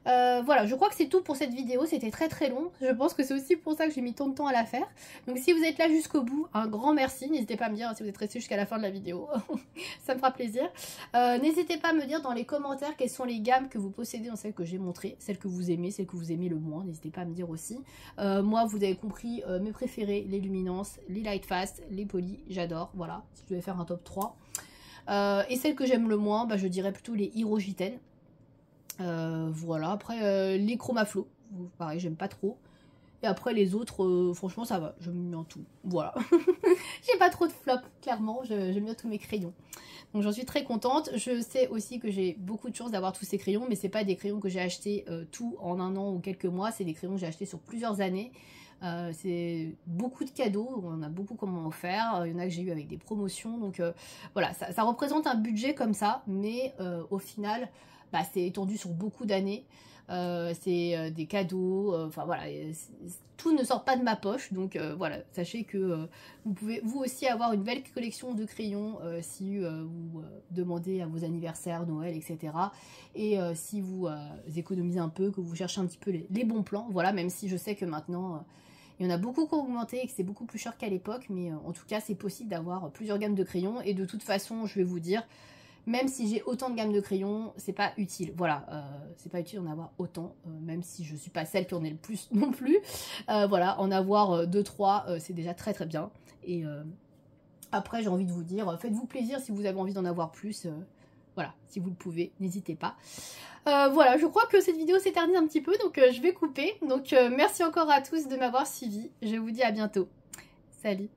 Voilà, je crois que c'est tout pour cette vidéo, c'était très très long, je pense que c'est aussi pour ça que j'ai mis tant de temps à la faire. Donc si vous êtes là jusqu'au bout, un grand merci, n'hésitez pas à me dire si vous êtes resté jusqu'à la fin de la vidéo, ça me fera plaisir. N'hésitez pas à me dire dans les commentaires quelles sont les gammes que vous possédez dans celles que j'ai montrées, celles que vous aimez le moins, n'hésitez pas à me dire aussi. Moi, vous avez compris, mes préférés, les Luminance, les Lightfast, les Poly, j'adore, voilà, si je devais faire un top 3. Et celles que j'aime le moins, bah, je dirais plutôt les Hyrogiten. Voilà, après les Chromaflow, pareil, j'aime pas trop. Et après les autres, franchement ça va, j'aime bien tout. Voilà. J'ai pas trop de flop, clairement, j'aime bien tous mes crayons. Donc j'en suis très contente. Je sais aussi que j'ai beaucoup de chance d'avoir tous ces crayons, mais c'est pas des crayons que j'ai achetés tout en un an ou quelques mois, c'est des crayons que j'ai achetés sur plusieurs années. C'est beaucoup de cadeaux, on a beaucoup comment en faire, il y en a que j'ai eu avec des promotions, donc voilà, ça représente un budget comme ça, mais au final, bah, c'est étendu sur beaucoup d'années, c'est des cadeaux, enfin voilà, tout ne sort pas de ma poche, donc voilà, sachez que vous pouvez vous aussi avoir une belle collection de crayons si vous demandez à vos anniversaires, Noël, etc. Et si vous économisez un peu, que vous cherchez un petit peu les bons plans, voilà, même si je sais que maintenant il y en a beaucoup qui ont augmenté et que c'est beaucoup plus cher qu'à l'époque, mais en tout cas c'est possible d'avoir plusieurs gammes de crayons, et de toute façon je vais vous dire, même si j'ai autant de gammes de crayons, c'est pas utile. Voilà, c'est pas utile d'en avoir autant, même si je suis pas celle qui en est le plus non plus. Voilà, en avoir 2-3, c'est déjà très très bien. Et après, j'ai envie de vous dire, faites-vous plaisir si vous avez envie d'en avoir plus. Voilà, si vous le pouvez, n'hésitez pas. Voilà, je crois que cette vidéo s'éternise un petit peu, donc je vais couper. Donc merci encore à tous de m'avoir suivi. Je vous dis à bientôt. Salut!